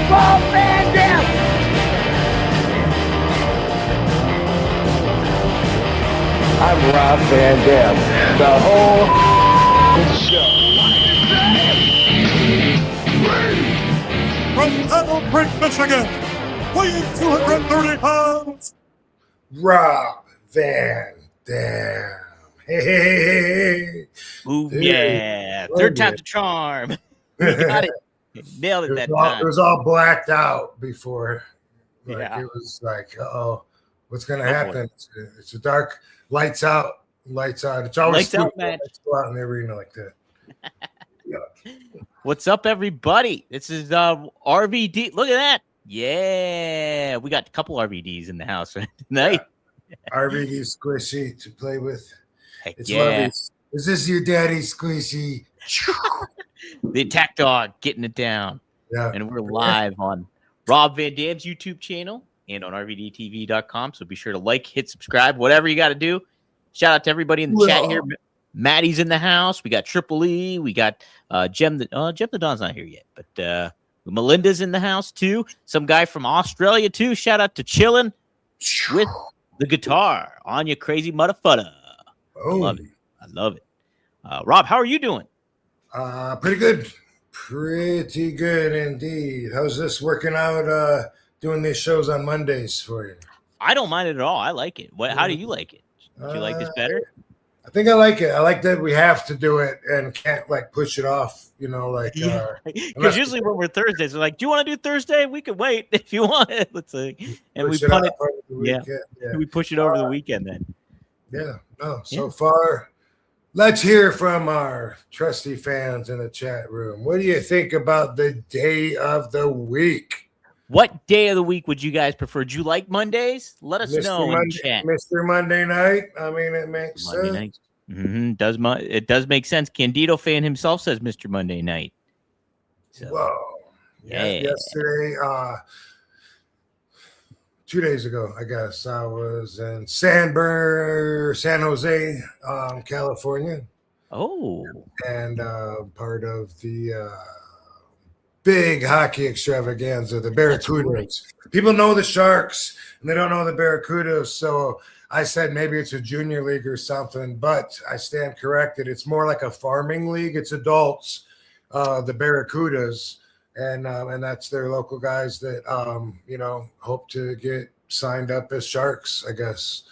Rob Van Dam! I'm Rob Van Dam. The whole show. From Battle Creek, Michigan, weighing 230 pounds, Rob Van Dam. Hey. Ooh, yeah. Third time's a charm. We got it. Nailed it that time. It was all blacked out before. Like, Yeah. It was like, uh-oh, what's going to happen? It's a dark, lights out. It's always Lights out, man. man. Let's go out in the arena like that. Yeah. What's up, everybody? This is RVD. Look at that. Yeah. We got a couple RVDs in the house tonight. Yeah. RVD squishy to play with. Heck It's yeah. lovely. Is this your daddy squishy? The attack dog getting it down. Yeah. And we're live on Rob Van Dam's YouTube channel and on RVDTV.com. So be sure to like, hit subscribe, whatever you got to do. Shout out to everybody in the chat here. Maddie's in the house. We got Triple E. We got Jem the Don's not here yet, but Melinda's in the house too. Some guy from Australia too. Shout out to Chillin' with the guitar on your crazy motherfucker. Oh. I love it. Rob, how are you doing? Pretty good. Pretty good indeed. How's this working out? Doing these shows on Mondays for you? I don't mind it at all. I like it. How do you like it? Do you like this better? I think I like it. I like that we have to do it and can't like push it off, Because usually when we're Thursdays, we're like, do you want to do Thursday? We could wait if you want it. Let's see. And we punt it. Yeah. We push it over the weekend then. Yeah. No, so far, let's hear from our trusty fans in the chat room. What do you think about the day of the week? What day of the week would you guys prefer? Do you like Mondays? Let us know in chat. Mr. Monday Night. I mean, it makes Monday sense. Night. It does make sense. Candido fan himself says Mr. Monday Night. So, whoa. Yeah. Yesterday, 2 days ago, I guess, I was in San Jose, California. Oh. And part of the big hockey extravaganza, the Barracudas. People know the Sharks, and they don't know the Barracudas, so I said maybe it's a junior league or something, but I stand corrected. It's more like a farming league. It's adults, the Barracudas, and that's their local guys that, hope to get signed up as Sharks, I guess.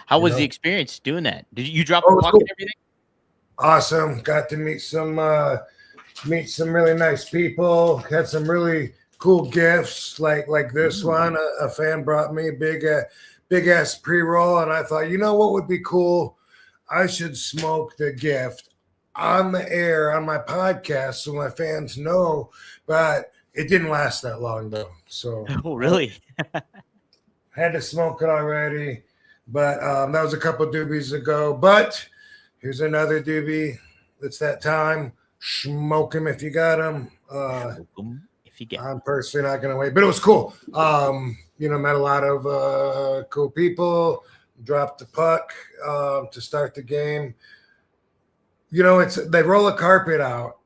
How was the experience doing that? Did you drop the puck and everything? Awesome. Got to meet some really nice people. Had some really cool gifts like this one. A fan brought me a big ass pre-roll, and I thought, you know what would be cool? I should smoke the gift on the air on my podcast so my fans know. But it didn't last that long though. So really? Had to smoke it already. But that was a couple doobies ago. But here's another doobie. It's that time. Smoke him if you got him. I'm personally not going to wait, but it was cool. Met a lot of cool people. Dropped the puck to start the game. They roll a carpet out,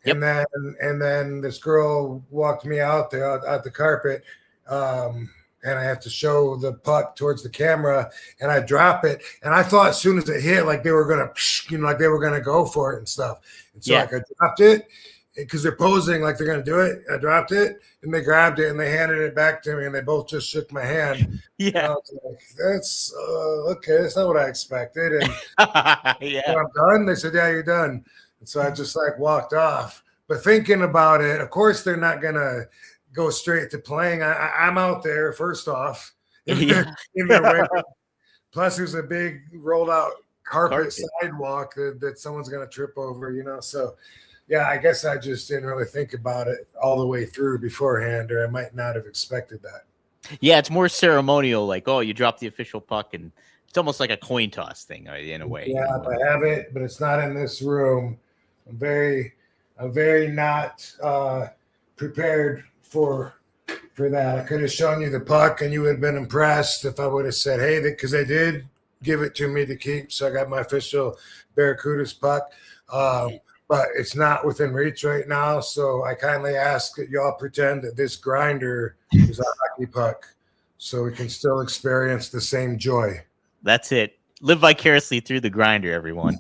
and then this girl walked me out there out the carpet, and I have to show the puck towards the camera, and I drop it, and I thought as soon as it hit, like they were gonna go for it and stuff. And so I dropped it because they're posing like they're gonna do it. I dropped it, and they grabbed it and they handed it back to me, and they both just shook my hand. Yeah, I was like, that's okay. That's not what I expected. And yeah, when I'm done. They said, "Yeah, you're done." And so I just walked off. But thinking about it, of course, they're not gonna go straight to playing. I'm out there first off. Plus, there's a big rolled out carpet sidewalk that someone's going to trip over, So, yeah, I guess I just didn't really think about it all the way through beforehand, or I might not have expected that. Yeah, it's more ceremonial. Like, you drop the official puck, and it's almost like a coin toss thing in a way. Yeah, I have it, but it's not in this room. I'm very not prepared for that. I could have shown you the puck and you would have been impressed if I would have said, hey, because they did give it to me to keep. So I got my official Barracudas puck. but it's not within reach right now. So I kindly ask that y'all pretend that this grinder is a hockey puck so we can still experience the same joy. That's it. Live vicariously through the grinder, everyone.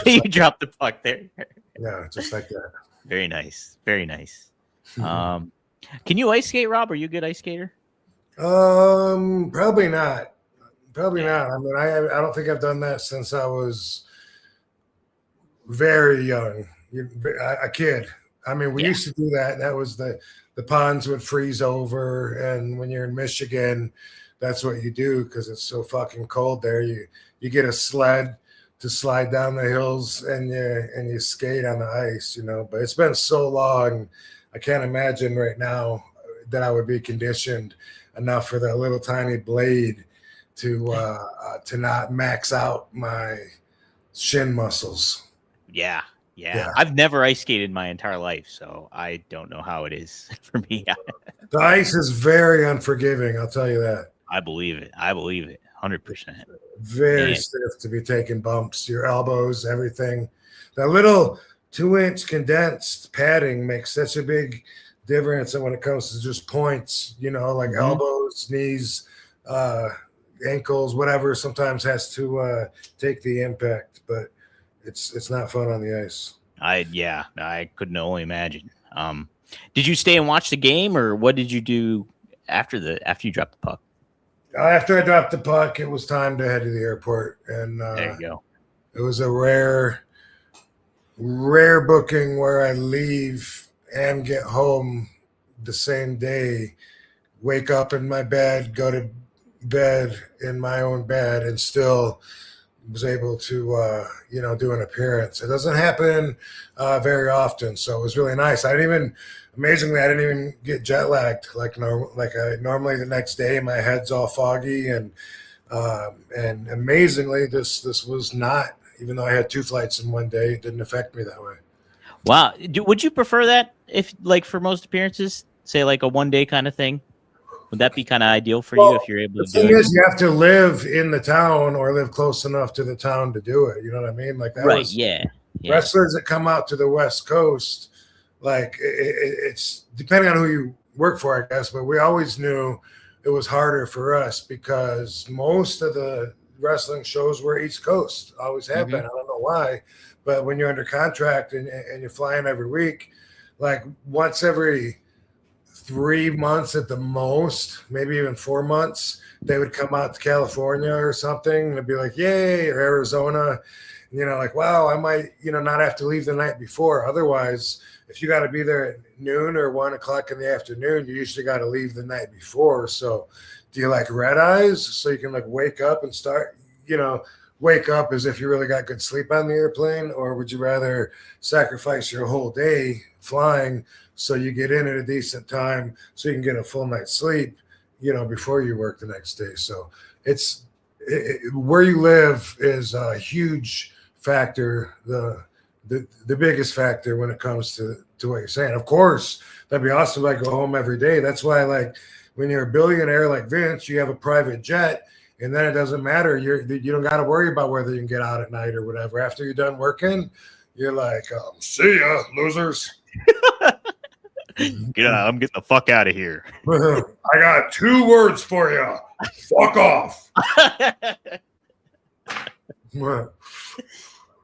You dropped the puck there. Yeah, just like that. Very nice. Very nice. Can you ice skate, Rob? Are you a good ice skater? Probably not. Probably not. I mean, I don't think I've done that since I was very young, a kid. I mean, we used to do that. That was the ponds would freeze over, and when you're in Michigan, that's what you do because it's so fucking cold there. You get a sled to slide down the hills and you skate on the ice, you know. But it's been so long, I can't imagine right now that I would be conditioned enough for that little tiny blade to not max out my shin muscles. Yeah. I've never ice skated my entire life, so I don't know how it is for me. The ice is very unforgiving, I'll tell you that. I believe it. 100%. Very stiff to be taking bumps, your elbows, everything. That little 2-inch condensed padding makes such a big difference when it comes to just points, you know, like elbows, knees, ankles, whatever sometimes has to take the impact, but it's not fun on the ice. I couldn't only imagine. Did you stay and watch the game, or what did you do after you dropped the puck? After I dropped the puck, it was time to head to the airport, and there you go. It was a rare booking where I leave and get home the same day, wake up in my bed, go to bed in my own bed, and still was able to do an appearance. It doesn't happen very often, so it was really nice. Amazingly, I didn't even get jet lagged like normally the next day. My head's all foggy, and amazingly, this was not. Even though I had 2 flights in one day, it didn't affect me that way. Wow. Would you prefer that if, like, for most appearances, say like a 1-day kind of thing? Would that be kind of ideal for you if you're able to do it? The thing is, you have to live in the town or live close enough to the town to do it. You know what I mean? Like that. Right. Yeah. Wrestlers that come out to the West Coast, like it's depending on who you work for, I guess. But we always knew it was harder for us because most of the wrestling shows were East Coast, always have been. I don't know why, but when you're under contract and you're flying every week, like once every 3 months at the most, maybe even 4 months, they would come out to California or something and it'd be like, yay, or Arizona, like, wow, I might, not have to leave the night before. Otherwise, if you got to be there at noon or 1 o'clock in the afternoon, you usually got to leave the night before. So do you like red eyes so you can like wake up and start, wake up as if you really got good sleep on the airplane? Or would you rather sacrifice your whole day flying so you get in at a decent time so you can get a full night's sleep, before you work the next day? So it's where you live is a huge factor, the biggest factor when it comes to what you're saying. Of course, that'd be awesome if I go home every day. That's why, like, when you're a billionaire like Vince, you have a private jet, and then it doesn't matter. You don't got to worry about whether you can get out at night or whatever. After you're done working, you're like, see ya, losers. Get out. I'm getting the fuck out of here. I got 2 words for you. Fuck off.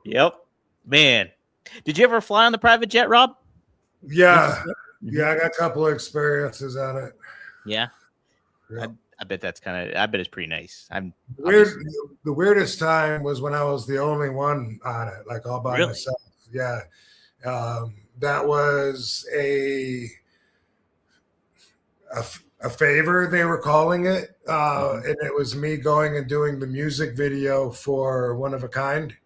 Yep. Man. Did you ever fly on the private jet, Rob? Yeah. Yeah, I got a couple of experiences on it. Yeah. I bet that's I bet it's pretty nice. The weirdest time was when I was the only one on it, like all by myself. Yeah. That was a favor, they were calling it. And it was me going and doing the music video for One of a Kind.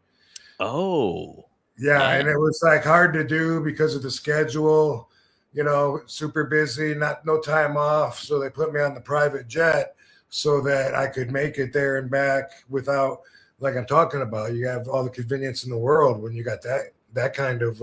Oh. Yeah, and it was like hard to do because of the schedule, super busy, no time off. So they put me on the private jet so that I could make it there and back without, like I'm talking about, you have all the convenience in the world when you got that kind of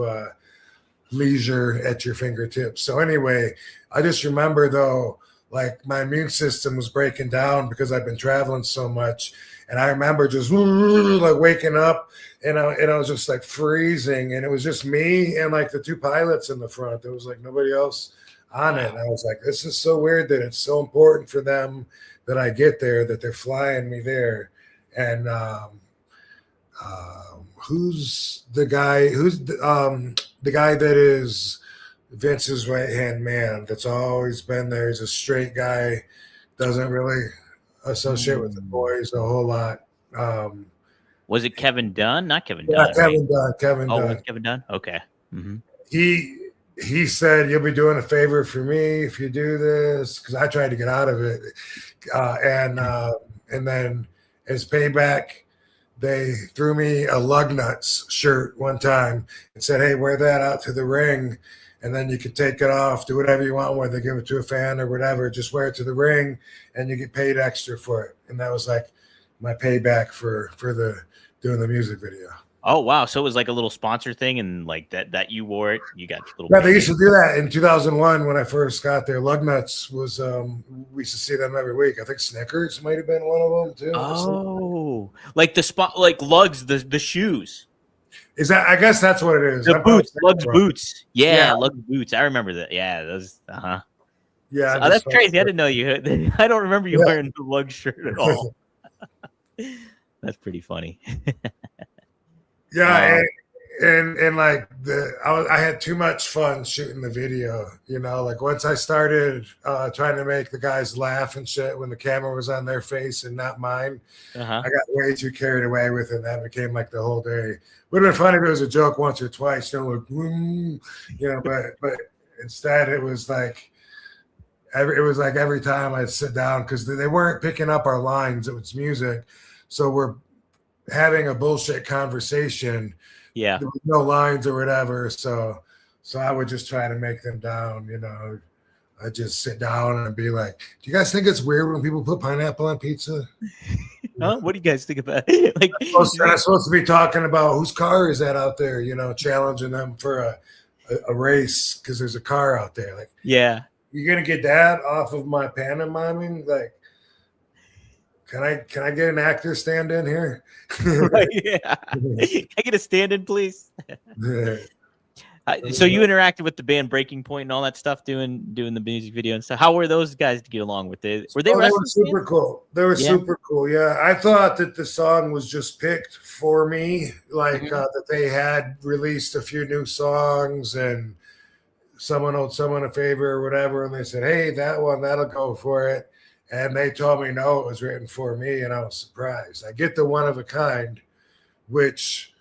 leisure at your fingertips. So anyway, I just remember though, like my immune system was breaking down because I've been traveling so much. And I remember just like waking up and I was just like freezing. And it was just me and like the two pilots in the front. There was like nobody else on it. And I was like, this is so weird that it's so important for them that I get there, that they're flying me there. And who's the guy? Who's the guy that is Vince's right hand man? That's always been there. He's a straight guy, doesn't really associate with the boys a whole lot. Was it Kevin Dunn? Not Kevin Yeah, Dunn. Kevin Right? Dunn. Kevin Oh, Dunn. was Kevin Dunn? Okay. Mm-hmm. He said, you'll be doing a favor for me if you do this, because I tried to get out of it, and then as payback, they threw me a lug nuts shirt one time and said, hey, wear that out to the ring, and then you can take it off, do whatever you want, whether give it to a fan or whatever, just wear it to the ring and you get paid extra for it. And that was like my payback for the doing the music video. Oh wow! So it was like a little sponsor thing, and like that you wore it. You got a little. Yeah, they used to do that in 2001 when I first got there. Lug nuts was we used to see them every week. I think Snickers might have been one of them too. Oh, like the spot, like lugs, the shoes. Is that? I guess that's what it is. The I'm boots, probably lugs, wrong. boots. Yeah, Yeah. lugs, boots. I remember that. Yeah, those. Yeah, Oh, that's crazy. I didn't know you. I don't remember you wearing the lug shirt at all. That's pretty funny. Yeah, and like I had too much fun shooting the video. You know, like once I started trying to make the guys laugh and shit when the camera was on their face and not mine, I got way too carried away with it. That became like the whole day. Would have been funny if it was a joke once or twice, you know, like, you know, but instead it was like every time I'd sit down because they weren't picking up our lines. It was music, so we're having a bullshit conversation. Yeah, there was no lines or whatever, so I would just try to make them down. You know, I just sit down and be like, "Do you guys think it's weird when people put pineapple on pizza?" Huh? What do you guys think about it? Like, I'm supposed to be talking about whose car is that out there? You know, challenging them for a race because there's a car out there. Like, yeah, you're gonna get that off of my pantomiming? Like, can I get an actor stand in here? right, yeah. Can I get a stand-in, please? So you interacted with the band Breaking Point and all that stuff, doing the music video and stuff. How were those guys to get along with it? Were they? They were super cool. They were super cool. Yeah, I thought that the song was just picked for me, like that they had released a few new songs and someone owed someone a favor or whatever, and they said, "Hey, that'll go for it." And they told me no, it was written for me, and I was surprised. I get the one of a kind, which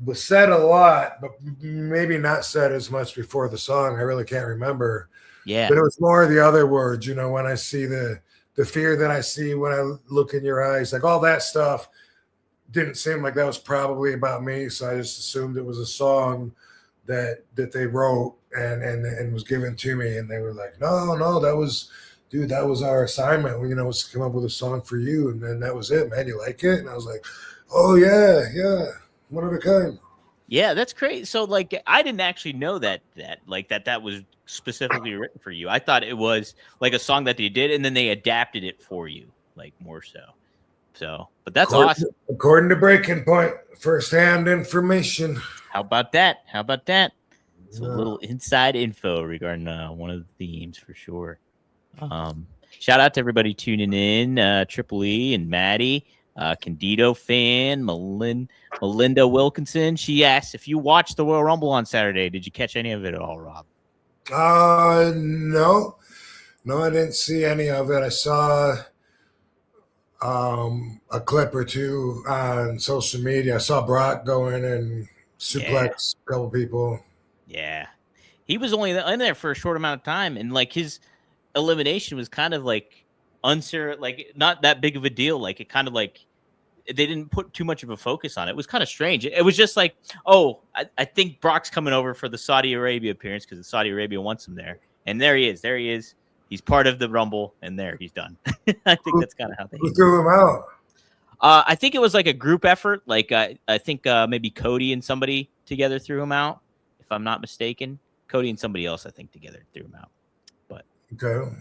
was said a lot, but maybe not said as much before the song. I really can't remember. Yeah. But it was more of the other words, you know, when I see the fear that I see when I look in your eyes, like all that stuff didn't seem like that was probably about me. So I just assumed it was a song that they wrote and was given to me. And they were like, no, that was our assignment. You know, was to come up with a song for you. And then that was it, man. You like it? And I was like, oh yeah. One of a kind. Yeah, that's great. So like I didn't actually know that was specifically written for you. I thought it was like a song that they did and then they adapted it for you, like more so. So, but that's awesome. According to Breaking Point, first-hand information. How about that? It's a little inside info regarding one of the themes for sure. Shout out to everybody tuning in, Triple E and Maddie. Candido fan, Melinda Wilkinson. She asked if you watched the Royal Rumble on Saturday. Did you catch any of it at all, Rob? No, I didn't see any of it. I saw a clip or two on social media. I saw Brock go in and suplex a couple people. Yeah, he was only in there for a short amount of time, and like his elimination was kind of like like not that big of a deal. Like it kind of like they didn't put too much of a focus on it. It was kind of strange. It was just like, oh, I think Brock's coming over for the Saudi Arabia appearance because Saudi Arabia wants him there. And there he is. He's part of the Rumble, and there he's done. I think that's kind of how they threw him out. I think it was like a group effort. Like I think maybe Cody and somebody together threw him out, if I'm not mistaken. Cody and somebody else, I think, together threw him out. But okay.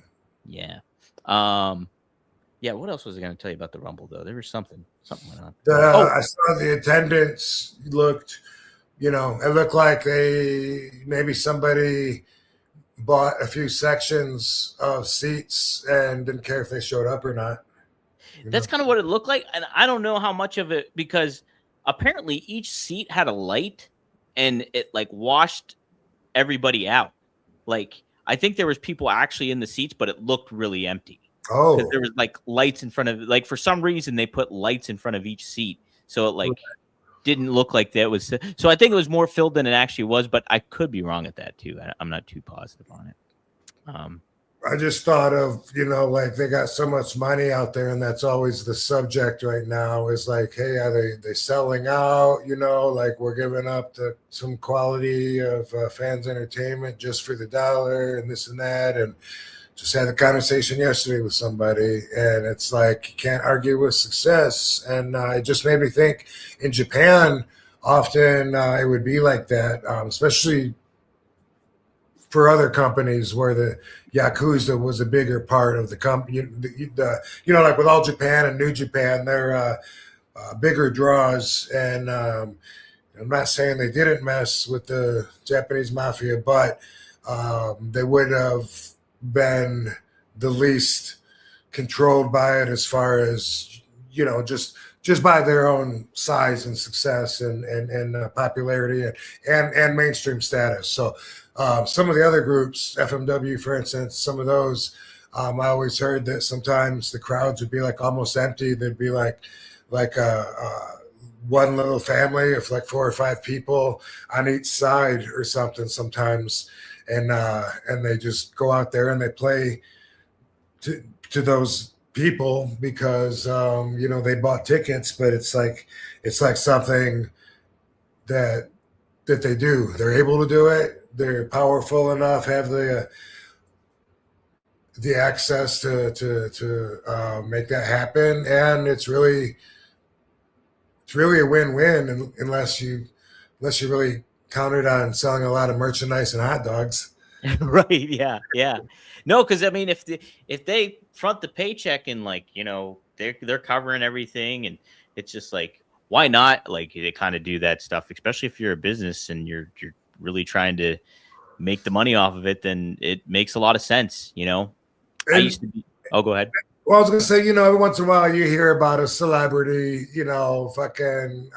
Yeah. Yeah. What else was I going to tell you about the Rumble though? There was something went on. I saw the attendance looked, it looked like maybe somebody bought a few sections of seats and didn't care if they showed up or not. That's kind of what it looked like. And I don't know how much of it, because apparently each seat had a light and it like washed everybody out. Like, I think there was people actually in the seats, but it looked really empty. Oh, because there was like lights in front of, like, for some reason they put lights in front of each seat. So it like didn't look like that was, so I think it was more filled than it actually was, but I could be wrong at that too. I'm not too positive on it. I just thought of, like they got so much money out there, and that's always the subject right now is like, hey, are they selling out? Like we're giving up some quality of fans' entertainment just for the dollar and this and that. And just had a conversation yesterday with somebody, and it's like you can't argue with success. And it just made me think in Japan, often it would be like that, especially for other companies where the Yakuza was a bigger part of the company. Like with All Japan and New Japan, they're bigger draws. And I'm not saying they didn't mess with the Japanese mafia, but they would have been the least controlled by it as far as, just by their own size and success and popularity and mainstream status. So some of the other groups, FMW, for instance, some of those, I always heard that sometimes the crowds would be like almost empty. They'd be like one little family of like 4 or 5 people on each side or something sometimes. And they just go out there and they play to those people because, they bought tickets, but it's like something that they do. They're able to do it. They're powerful enough, have the access to make that happen, and it's really a win-win unless you really counted on selling a lot of merchandise and hot dogs. Right? Yeah. No, because I mean, if they front the paycheck and like they're covering everything, and it's just like, why not? Like they kind of do that stuff, especially if you're a business and you're really trying to make the money off of it, then it makes a lot of sense. I used to be. Oh, go ahead. Well, I was gonna say, every once in a while you hear about a celebrity, fucking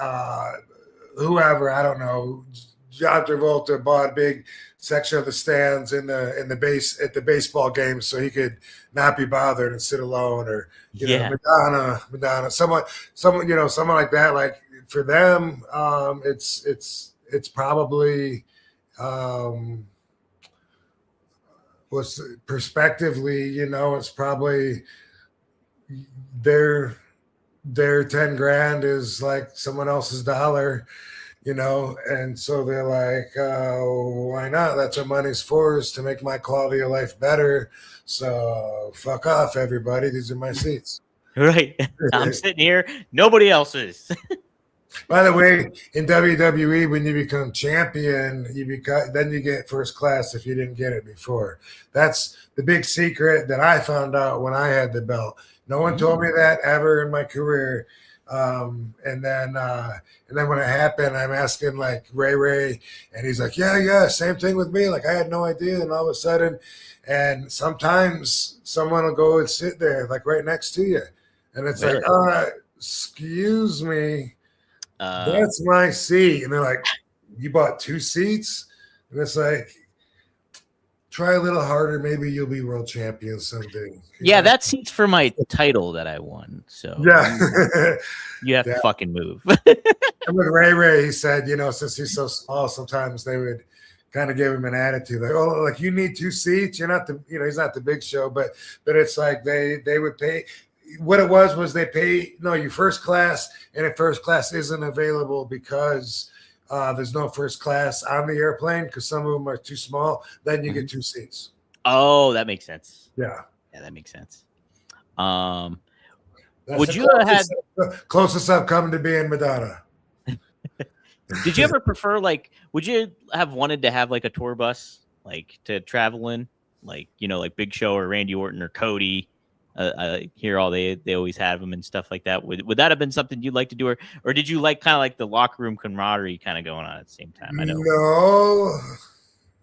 whoever, I don't know, John Travolta bought a big section of the stands in the base at the baseball game so he could not be bothered and sit alone, or Madonna, someone like that. Like for them, it's probably was prospectively, it's probably their 10 grand is like someone else's dollar, and so they're like, why not? That's what money's for, is to make my quality of life better. So fuck off, everybody. These are my seats. Right. I'm sitting here. Nobody else is. By the way, in WWE, when you become champion, then you get first class if you didn't get it before. That's the big secret that I found out when I had the belt. No one told me that ever in my career. And then when it happened, I'm asking like Ray, and he's like, yeah, same thing with me. Like I had no idea, and all of a sudden, and sometimes someone will go and sit there like right next to you, and it's like, excuse me. That's my seat. And they're like, you bought 2 seats? And it's like, try a little harder. Maybe you'll be world champion someday. Yeah, that seat's for my title that I won. So yeah, you have to fucking move. And with Ray, he said, since he's so small, sometimes they would kind of give him an attitude like, oh, like you need 2 seats. You're not he's not the big show, but it's like they would pay. What it was they pay you first class, and if first class isn't available because there's no first class on the airplane because some of them are too small, then you get 2 seats. Oh, that makes sense. Yeah, that makes sense. That's would you have had closest I've come to being Madonna? Did you ever prefer, like, would you have wanted to have like a tour bus, like to travel in? like like Big Show or Randy Orton or Cody. I hear all they always have them and stuff like that. Would that have been something you'd like to do, or did you like kind of like the locker room camaraderie kind of going on at the same time? I know.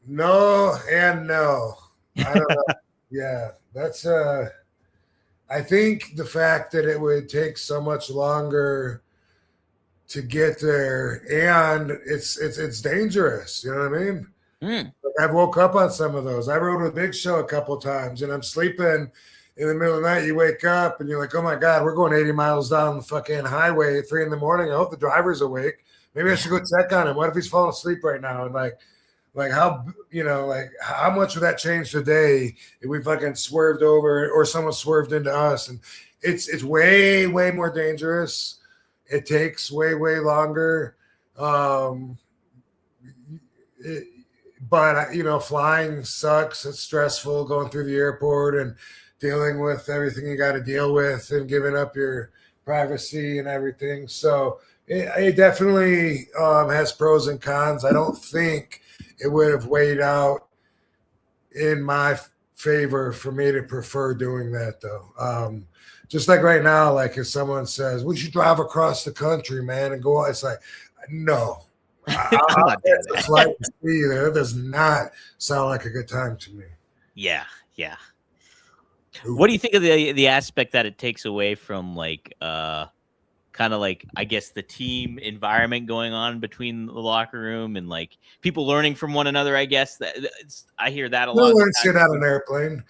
No, and no. I don't know. Yeah, that's I think the fact that it would take so much longer to get there, and it's dangerous. You know what I mean? Like I woke up on some of those. I rode with Big Show a couple of times, and I'm sleeping in the middle of the night. You wake up and you're like, "Oh my God, we're going 80 miles down the fucking highway at 3 a.m. I hope the driver's awake. Maybe I should go check on him. What if he's falling asleep right now?" And like how how much would that change today if we fucking swerved over or someone swerved into us? And it's way more dangerous. It takes way longer. But flying sucks. It's stressful going through the airport and dealing with everything you got to deal with and giving up your privacy and everything. So it definitely has pros and cons. I don't think it would have weighed out in my favor for me to prefer doing that, though. Just like right now, like if someone says, "We should drive across the country, man," and go, it's like, no. It's flight to see there. It does not sound like a good time to me. Yeah. What do you think of the aspect that it takes away from like kind of like I guess the team environment going on between the locker room and like people learning from one another? I guess I hear that a lot. No one shit out of an airplane.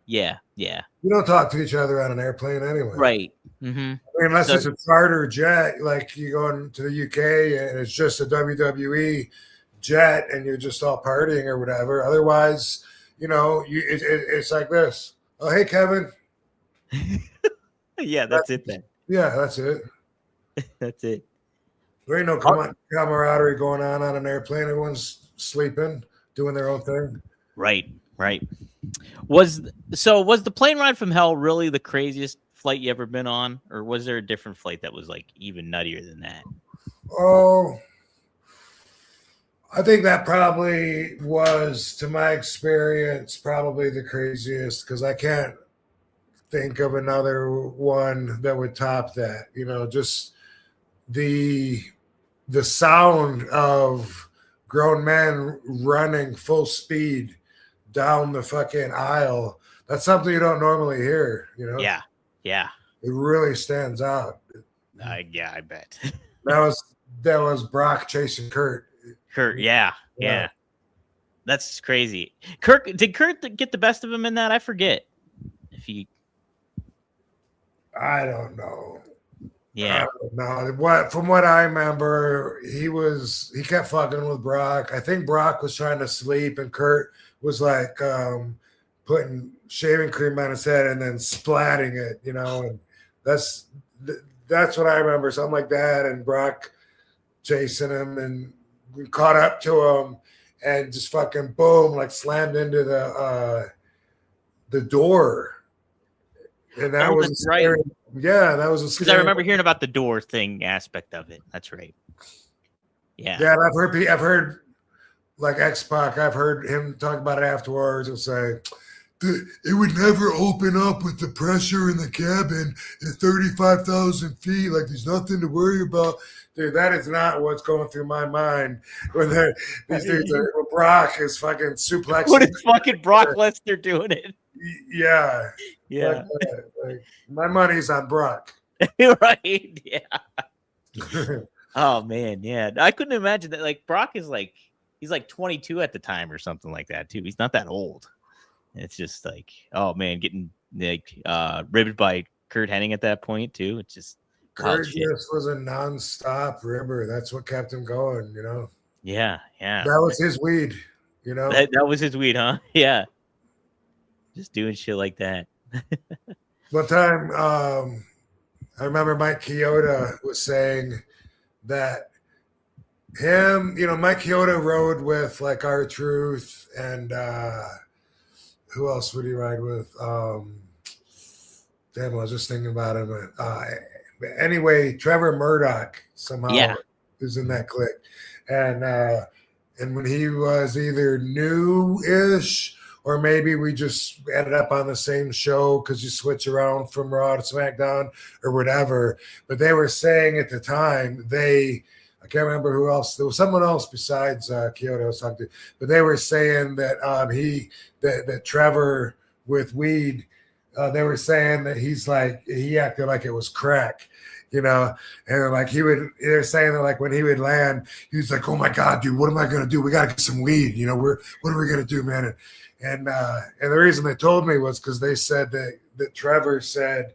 Yeah. You don't talk to each other on an airplane anyway. Right. Mm-hmm. I mean, unless it's a charter jet, like you going to the UK and it's just a WWE jet and you're just all partying or whatever. Otherwise, it's like this. "Oh, hey, Kevin." Yeah, that's it then. Yeah, that's it. That's it. There ain't no camaraderie going on an airplane. Everyone's sleeping, doing their own thing. Right. Was the plane ride from hell really the craziest flight you ever been on, or was there a different flight that was like even nuttier than that? Oh, I think that probably was, to my experience, probably the craziest because I can't think of another one that would top that. Just the sound of grown men running full speed down the fucking aisle. That's something you don't normally hear, Yeah. It really stands out. Yeah, I bet. that was Brock chasing Kurt. Yeah. That's crazy. Did Kurt get the best of him in that? I forget. I don't know. Yeah. From what I remember, he kept fucking with Brock. I think Brock was trying to sleep and Kurt was like putting shaving cream on his head and then splatting it, and that's what I remember, something like that. And Brock chasing him and we caught up to him and just fucking boom, like slammed into the door. And that was right. Yeah, that was a scary. Because I remember hearing about the door thing aspect of it. That's right. Yeah. Yeah, and I've heard like X-Pac, I've heard him talk about it afterwards and say, "It would never open up with the pressure in the cabin at 35,000 feet. Like there's nothing to worry about." Dude, that is not what's going through my mind when these dudes when Brock is fucking suplexing. What is fucking Brock Lesnar doing it? Yeah. Yeah. Like, my money's on Brock. Right. Yeah. Oh man, yeah. I couldn't imagine that. Like Brock is he's like 22 at the time or something like that too. He's not that old. It's just like, oh man, getting like ribbed by Kurt Hennig at that point too. It's just Kurt just was a nonstop ribber. That's what kept him going, Yeah. That was his weed, That was his weed, huh? Yeah. Just doing shit like that. One time, I remember Mike Chioda was saying that Mike Chioda rode with like R-Truth and who else would he ride with? Damn, I was just thinking about him. Anyway, Trevor Murdoch somehow is in that clique. And when he was either new-ish or maybe we just ended up on the same show because you switch around from Raw to SmackDown or whatever. But they were saying at the time, I can't remember who else. There was someone else besides Kyoto or something, but they were saying that that Trevor with weed, they were saying that he acted like it was crack, and like they're saying that like when he would land, he was like, "Oh my God, dude, what am I gonna do? We gotta get some weed, what are we gonna do, man?" And the reason they told me was because they said that Trevor said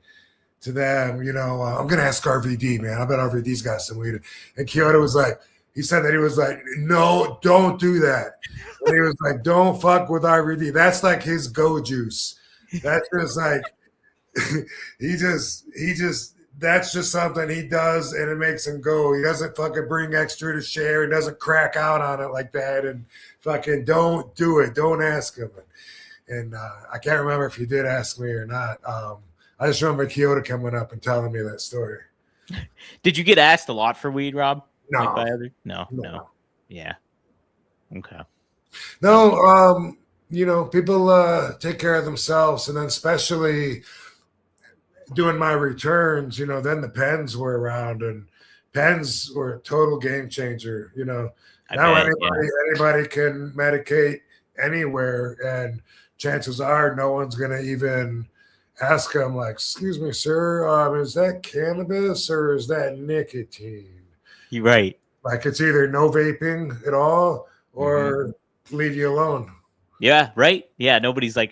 to them, I'm gonna ask RVD, man. I bet RVD's got some weed. And Kyoto was like, he said that he was like, "No, don't do that." And he was like, "Don't fuck with RVD. That's like his go juice. That's just like he just that's just something he does and it makes him go. He doesn't fucking bring extra to share. He doesn't crack out on it like that. And fucking don't do it. Don't ask him." And I can't remember if he did ask me or not. I just remember Kyoto coming up and telling me that story. Did you get asked a lot for weed, Rob? No. Like by other? No. Yeah. Okay. No, people take care of themselves, and then especially doing my returns, then the pens were around, and pens were a total game changer. Now anybody can medicate anywhere, and chances are no one's going to even ask them, like, "Excuse me, sir, is that cannabis or is that nicotine?" You're right. Like it's either no vaping at all or leave you alone. Yeah, right. Yeah, nobody's like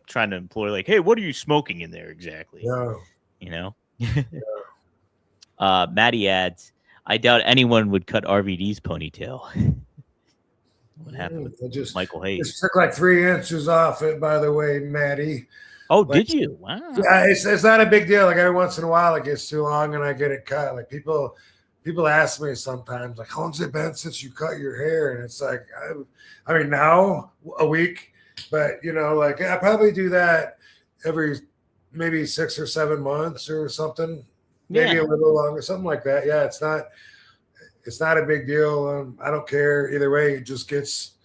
trying to employ like, "Hey, what are you smoking in there exactly?" No. Maddie adds, "I doubt anyone would cut RVD's ponytail." What happened with Michael Hayes? Just took like 3 inches off it, by the way, Maddie. Oh, did you? Wow. Yeah, it's not a big deal. Like every once in a while, it gets too long and I get it cut. Like people ask me sometimes, like, "How long's it been since you cut your hair?" And it's like, I mean, now a week, but like I probably do that every maybe 6 or 7 months or something, maybe a little longer, something like that. Yeah, it's not a big deal. I don't care either way. It just gets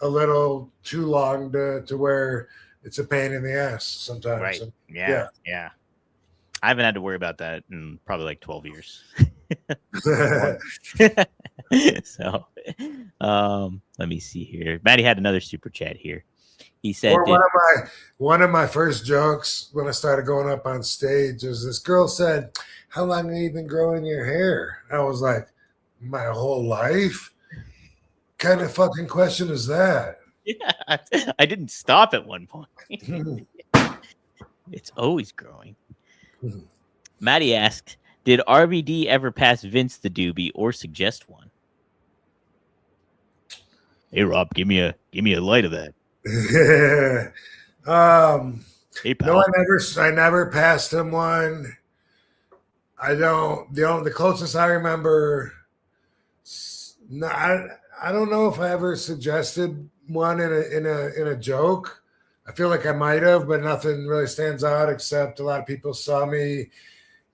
a little too long to where it's a pain in the ass sometimes. Right. Yeah. I haven't had to worry about that in probably like 12 years. So, let me see here. Maddie had another super chat here. He said, one of my first jokes when I started going up on stage was this girl said, "How long have you been growing your hair?" I was like, "My whole life." What kind of fucking question is that? Yeah, I didn't stop at one point. It's always growing. Maddie asked, "Did RVD ever pass Vince the doobie or suggest one?" Hey Rob, give me a light of that. Hey pal. No, I never passed him one. I don't. The closest I remember. No, I don't know if I ever suggested one in a joke. I feel like I might have, but nothing really stands out except a lot of people saw me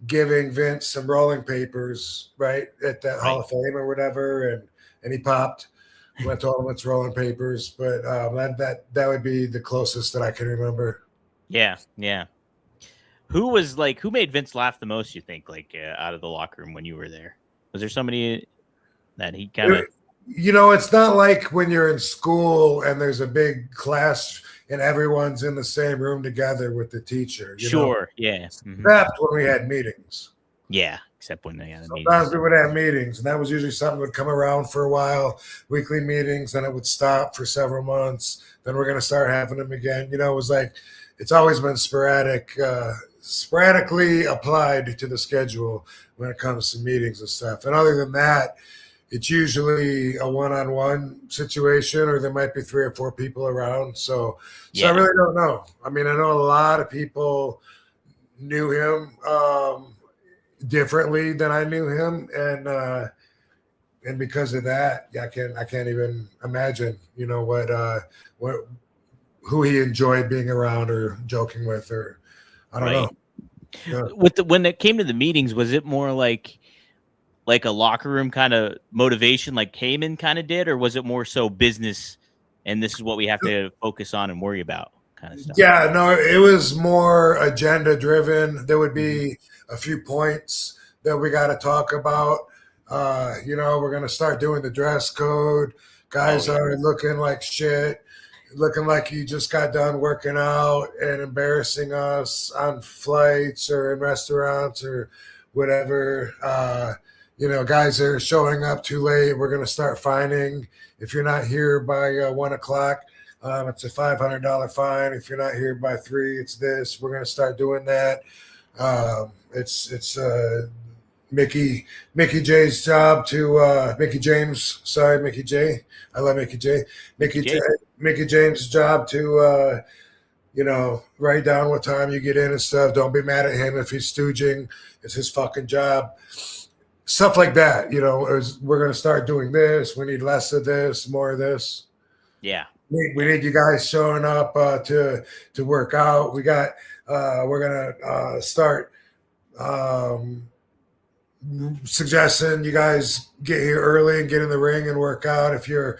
giving Vince some rolling papers, right, at that Hall of Fame or whatever, and he popped. Went to all of its rolling papers, but that would be the closest that I can remember. Yeah. Who made Vince laugh the most, you think, like out of the locker room when you were there? Was there somebody that he kind of... it's not like when you're in school and there's a big class and everyone's in the same room together with the teacher. Sure, yeah. Except when we had meetings. Yeah, except when they had meetings. Sometimes we would have meetings, and that was usually something that would come around for a while, weekly meetings, then it would stop for several months. Then we're going to start having them again. It was like, it's always been sporadically applied to the schedule when it comes to meetings and stuff. And other than that, it's usually a one-on-one situation, or there might be 3 or 4 people around. So I really don't know. I mean, I know a lot of people knew him differently than I knew him, and because of that, I can't even imagine, who he enjoyed being around or joking with, or I don't know. Yeah. When it came to the meetings, was it more like a locker room kind of motivation, like Heyman kind of did, or was it more so business and this is what we have to focus on and worry about, kind of stuff. Yeah, no, it was more agenda driven. There would be a few points that we got to talk about. We're going to start doing the dress code. Guys are looking like shit, looking like you just got done working out and embarrassing us on flights or in restaurants or whatever. Guys are showing up too late. We're going to start fining. If you're not here by 1 o'clock, it's a $500 fine. If you're not here by 3, it's this. We're going to start doing that. It's Mickey J's job to Mickey James. Sorry, Mickey J. I love Mickey J. Mickey James' job to write down what time you get in and stuff. Don't be mad at him if he's stooging. It's his fucking job. Stuff like that. We're going to start doing this. We need less of this, more of this. Yeah. We need you guys showing up to work out. We're gonna start suggesting you guys get here early and get in the ring and work out. If you're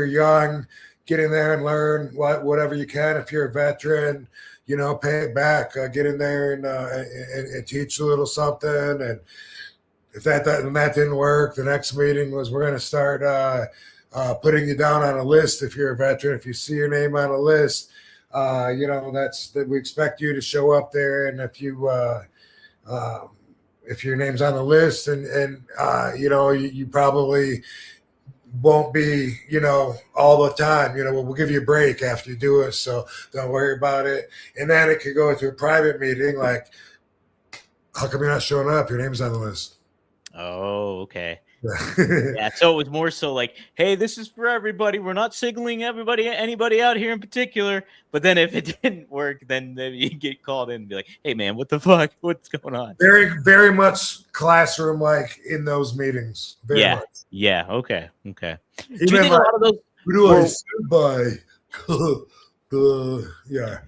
young, get in there and learn whatever you can. If you're a veteran, pay it back. Get in there and teach a little something. And if that didn't work, the next meeting was we're gonna start putting you down on a list. If you're a veteran, if you see your name on a list, that's that we expect you to show up there. And if your name's on the list and you probably won't be, all the time, we'll give you a break after you do it. So don't worry about it. And then it could go into a private meeting. Like, how come you're not showing up? Your name's on the list. Oh, okay. Yeah, so it was more so like, hey, this is for everybody. We're not signaling anybody out here in particular. But then if it didn't work, then you get called in and be like, hey, man, what the fuck? What's going on? Very, very much classroom like in those meetings. Very much. Yeah. Okay. Even Do you think a lot of those? Who do I stand by? Yeah.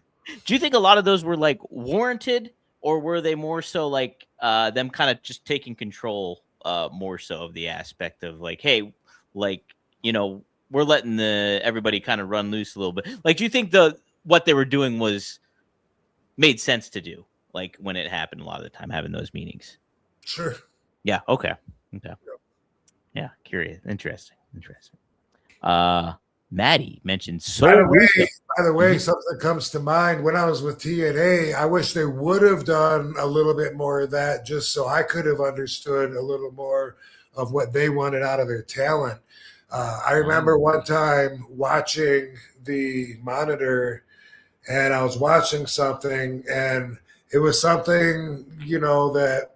Do you think a lot of those were like warranted, or were they more so like them kind of just taking control? More so of the aspect of like, hey, like, we're letting everybody kind of run loose a little bit. Like, do you think what they were doing made sense to do? Like when it happened a lot of the time, having those meetings. Sure. Yeah. Okay. Yeah. Curious. Interesting. Maddie mentioned By the way, something comes to mind. When I was with TNA, I wish they would have done a little bit more of that, just so I could have understood a little more of what they wanted out of their talent. I remember one time watching the monitor, and I was watching something, and it was something, that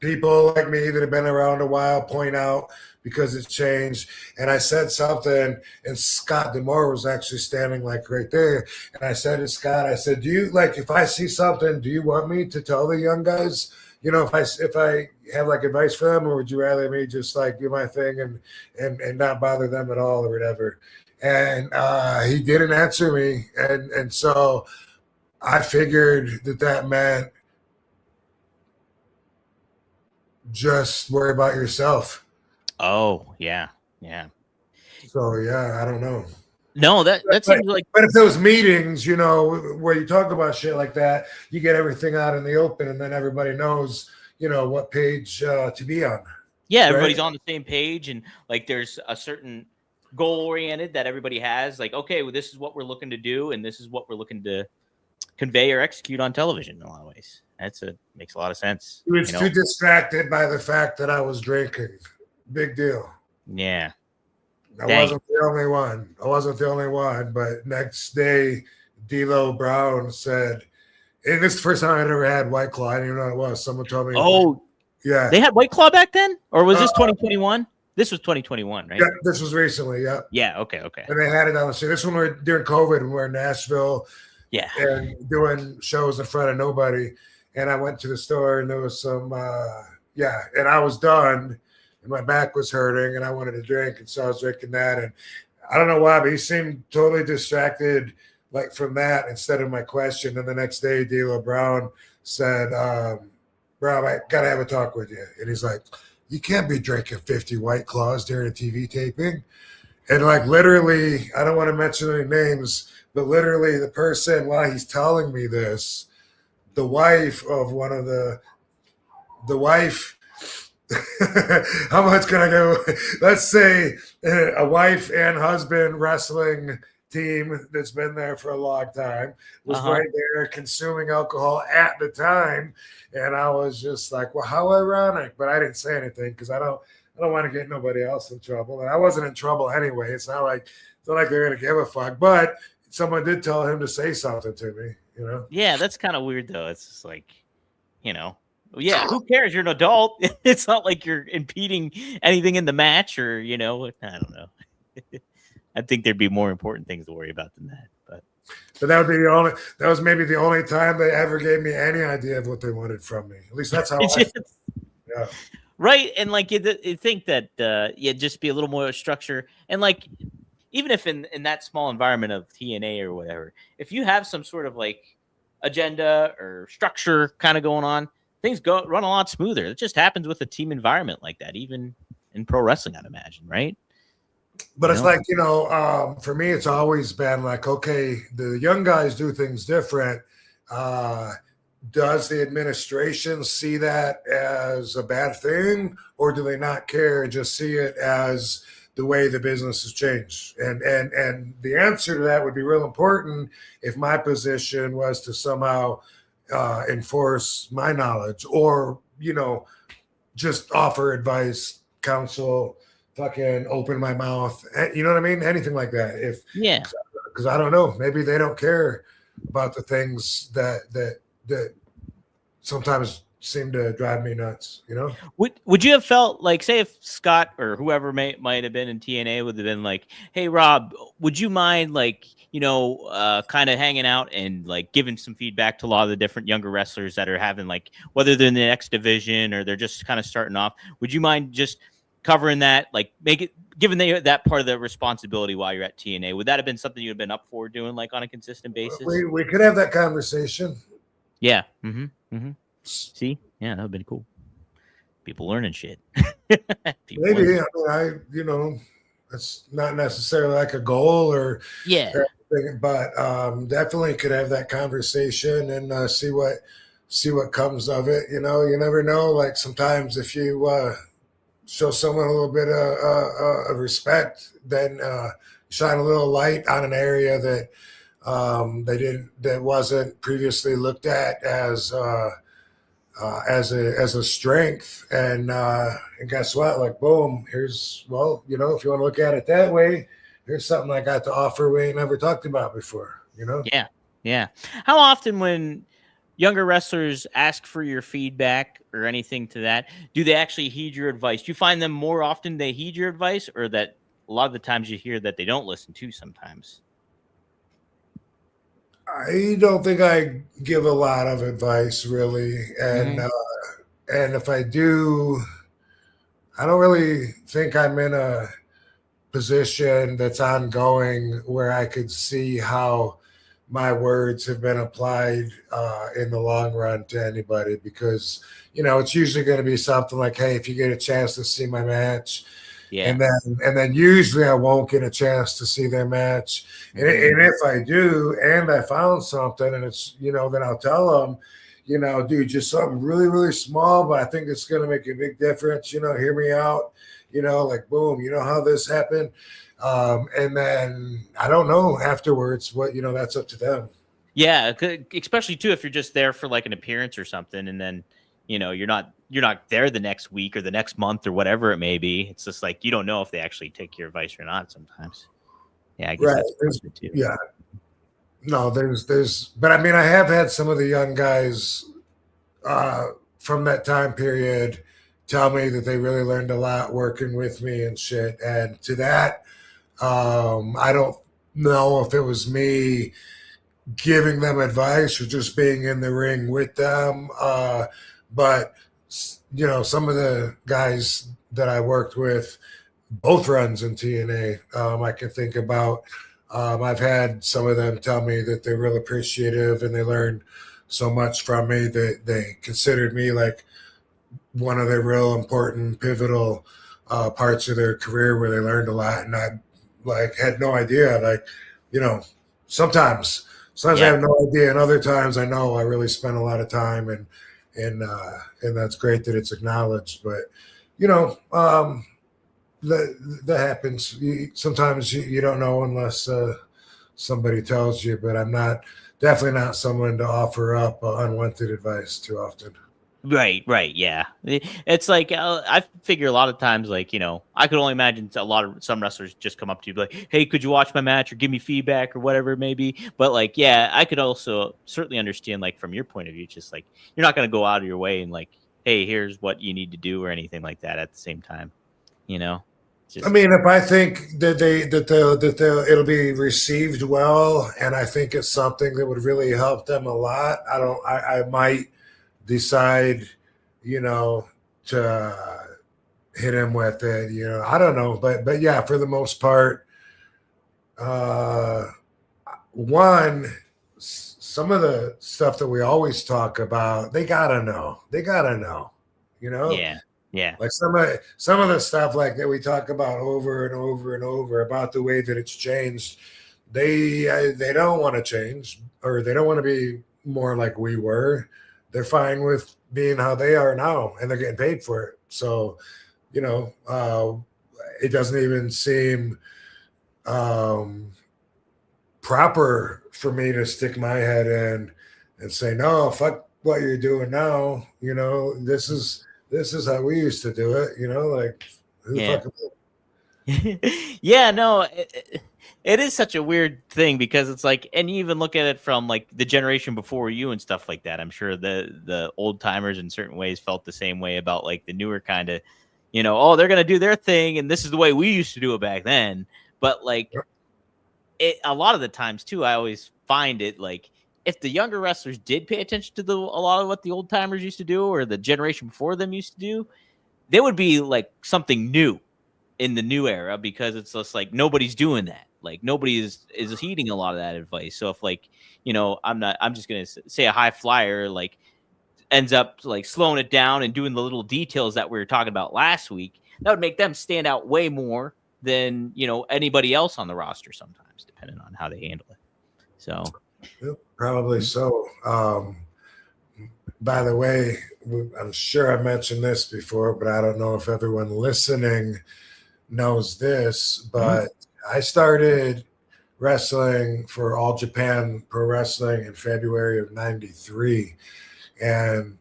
people like me that have been around a while point out because it's changed. And I said something, and Scott Demore was actually standing like right there. And I said to Scott, do you, like, if I see something, do you want me to tell the young guys, if I have like advice for them, or would you rather me just like do my thing and not bother them at all or whatever? And he didn't answer me. And so I figured that meant just worry about yourself. Oh, yeah. So, I don't know. No, that seems like. But if those meetings, where you talk about shit like that, you get everything out in the open, and then everybody knows, what page to be on. Yeah, everybody's on the same page, and like there's a certain goal oriented that everybody has. Like, okay, well, this is what we're looking to do, and this is what we're looking to convey or execute on television in a lot of ways. Makes a lot of sense. He was too distracted by the fact that I was drinking. Big deal. Yeah. I wasn't the only one. But next day, D'Lo Brown said, and this is the first time I'd ever had White Claw. I didn't even know what it was. Someone told me. Oh, yeah. They had White Claw back then? Or was this 2021? This was 2021, right? Yeah, this was recently, yeah. Yeah, okay. And they had it on the show. This one we during COVID, when we were in Nashville. Yeah. And doing shows in front of nobody. And I went to the store, and there was some, and I was done. And my back was hurting, and I wanted to drink, and so I was drinking that. And I don't know why, but he seemed totally distracted, like from that instead of my question. And the next day, D'Lo Brown said, "Bro, I gotta have a talk with you." And he's like, "You can't be drinking 50 White Claws during a TV taping." And like literally, I don't want to mention any names, but literally the person, while he's telling me this, the wife of one of the wife, how much can I go? Let's say a wife and husband wrestling team that's been there for a long time was right there consuming alcohol at the time. And I was just like, well, how ironic. But I didn't say anything because I don't want to get nobody else in trouble. And I wasn't in trouble anyway. It's not like they're gonna give a fuck. But someone did tell him to say something to me, you know? Yeah, that's kind of weird though. It's just like, you know, yeah, who cares? You're an adult. It's not like you're impeding anything in the match, or I don't know. I think there'd be more important things to worry about than that. But that would be that was maybe the only time they ever gave me any idea of what they wanted from me. At least that's how yeah. Right. And like you think that just be a little more structure. And like, even if in that small environment of TNA or whatever, if you have some sort of like agenda or structure kind of going on, things run a lot smoother. It just happens with a team environment like that, even in pro wrestling, I'd imagine, right? But it's like, for me, it's always been like, okay, the young guys do things different. Does the administration see that as a bad thing, or do they not care and just see it as the way the business has changed? And the answer to that would be real important if my position was to somehow enforce my knowledge, or just offer advice, counsel, fucking open my mouth, you know what I mean? Anything like that. Because I don't know, maybe they don't care about the things that sometimes seem to drive me nuts, Would you have felt like, say, if Scott or whoever might have been in TNA would have been like, hey, Rob, would you mind like, kind of hanging out and like giving some feedback to a lot of the different younger wrestlers that are having, like, whether they're in the next division or they're just kind of starting off, would you mind just covering that, like giving that part of the responsibility while you're at TNA? Would that have been something you'd have been up for doing, like, on a consistent basis? We could have that conversation. Yeah. See? Yeah, that would have been cool. People learning shit. Maybe. I mean, it's not necessarily like a goal or but definitely could have that conversation and see what comes of it. You never know. Like, sometimes if you show someone a little bit of respect, then shine a little light on an area that that wasn't previously looked at as a strength, and guess what? Like, boom, here's, if you want to look at it that way, here's something I got to offer we ain't never talked about before. Yeah. How often, when younger wrestlers ask for your feedback or anything to that, do they actually heed your advice? Do you find them more often they heed your advice, or that a lot of the times you hear that they don't listen to sometimes? I don't think I give a lot of advice, really. And and if I do, I don't really think I'm in a position that's ongoing where I could see how my words have been applied in the long run to anybody, because it's usually going to be something like, hey, if you get a chance to see my match, and then usually I won't get a chance to see their match, and if I do and I found something, and it's then I'll tell them, dude, just something really, really small, but I think it's going to make a big difference. Hear me out. Like, boom, how this happened. And then I don't know afterwards what, that's up to them. Yeah. Especially too, if you're just there for like an appearance or something, and then, you're not there the next week or the next month or whatever it may be. It's just like, you don't know if they actually take your advice or not sometimes. Yeah. I guess that's too. Yeah. No, there's, but I mean, I have had some of the young guys from that time period tell me that they really learned a lot working with me and shit. And to that, I don't know if it was me giving them advice or just being in the ring with them. But some of the guys that I worked with, both runs in TNA, I can think about. I've had some of them tell me that they're real appreciative and they learned so much from me that they considered me like one of their real important, pivotal parts of their career where they learned a lot. And like had no idea. Like, you know, sometimes I Yeah. have no idea, and other times I know I really spent a lot of time, and that's great that it's acknowledged. But you know, that happens. Sometimes you don't know unless somebody tells you. But I'm definitely not someone to offer up unwanted advice too often. Right, yeah. It's like I figure a lot of times, like, you know, I could only imagine some wrestlers just come up to you like, "Hey, could you watch my match or give me feedback or whatever it may be?" But like, yeah, I could also certainly understand, like, from your point of view, just like you're not going to go out of your way and like, "Hey, here's what you need to do" or anything like that at the same time. You know, I just mean, if I think that it'll be received well, and I think it's something that would really help them a lot, I might decide, you know, to hit him with it. You know, I don't know, but yeah, for the most part, uh, some of the stuff that we always talk about, they gotta know. They gotta know. You know, yeah, yeah, like some of the stuff like that we talk about over and over and over about the way that it's changed. They don't want to change, or they don't want to be more like we were. They're fine with being how they are now, and they're getting paid for it. So, you know, it doesn't even seem um, proper for me to stick my head in and say, no, fuck what you're doing now. You know, this is how we used to do it. You know, like who the yeah. fuck? Yeah, no, it is such a weird thing because it's like, and you even look at it from like the generation before you and stuff like that. I'm sure the old timers in certain ways felt the same way about like the newer kind of, you know, oh, they're gonna do their thing, and this is the way we used to do it back then. But like, it a lot of the times too, I always find it like if the younger wrestlers did pay attention to a lot of what the old timers used to do or the generation before them used to do, they would be like something new in the new era because it's just like nobody's doing that. Like nobody is heeding a lot of that advice. So if like, you know, I'm just gonna say a high flyer like ends up like slowing it down and doing the little details that we were talking about last week, that would make them stand out way more than, you know, anybody else on the roster sometimes, depending on how they handle it. So Probably so. By the way, I'm sure I mentioned this before, but I don't know if everyone listening knows this, but I started wrestling for All Japan Pro Wrestling in February of '93. And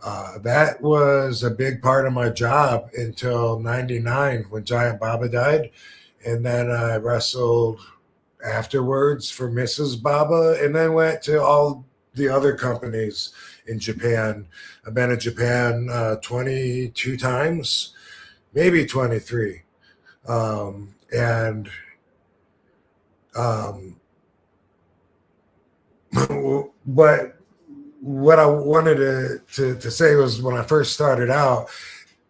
that was a big part of my job until '99 when Giant Baba died. And then I wrestled afterwards for Mrs. Baba and then went to all the other companies in Japan. I've been in Japan 22 times, maybe 23. And but what I wanted to say was when I first started out,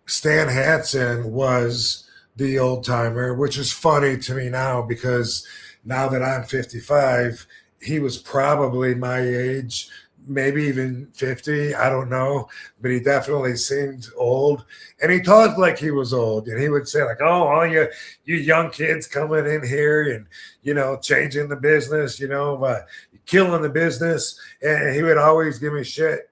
Stan Hansen was the old timer, which is funny to me now because now that I'm 55, he was probably my age, maybe even 50. I don't know, but he definitely seemed old, and he talked like he was old. And he would say like, "Oh, all you young kids coming in here and changing the business, killing the business." And he would always give me shit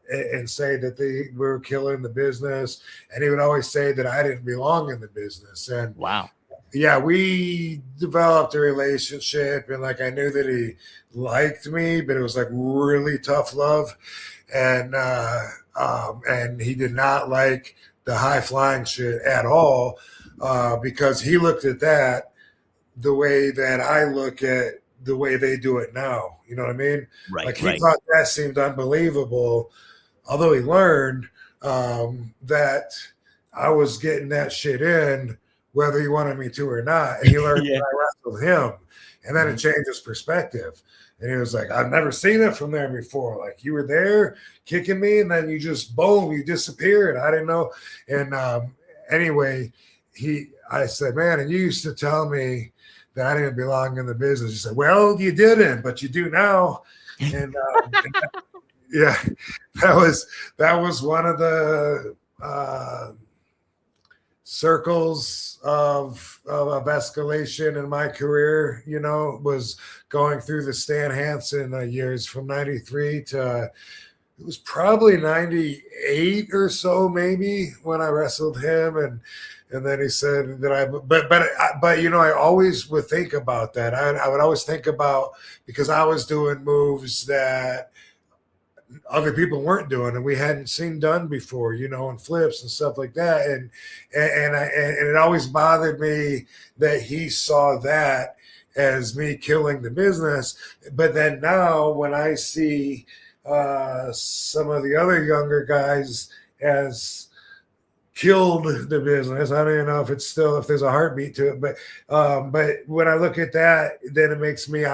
and say that they were killing the business, and he would always say that I didn't belong in the business. And wow. yeah, we developed a relationship, and like I knew that he liked me, but it was like really tough love, and he did not like the high flying shit at all, because he looked at that the way that I look at the way they do it now. You know what I mean? Right. Like he thought that seemed unbelievable, although he learned that I was getting that shit in whether he wanted me to or not. And he learned Yeah. that I wrestled him. And then it changed his perspective. And he was like, I've never seen it from there before. Like you were there kicking me and then you just, boom, you disappeared. I didn't know. And anyway, I said, man, and you used to tell me that I didn't belong in the business. He said, well, you didn't, but you do now. And yeah, that was one of the circles of escalation in my career, was going through the Stan Hansen years from 93 to it was probably 98 or so, maybe, when I wrestled him. And then he said that I always would think about that. I would always think about, because I was doing moves that other people weren't doing and we hadn't seen done before, and flips and stuff like that. And it always bothered me that he saw that as me killing the business. But then now when I see some of the other younger guys as killed the business, I don't even know if there's a heartbeat to it, but when I look at that, then it makes me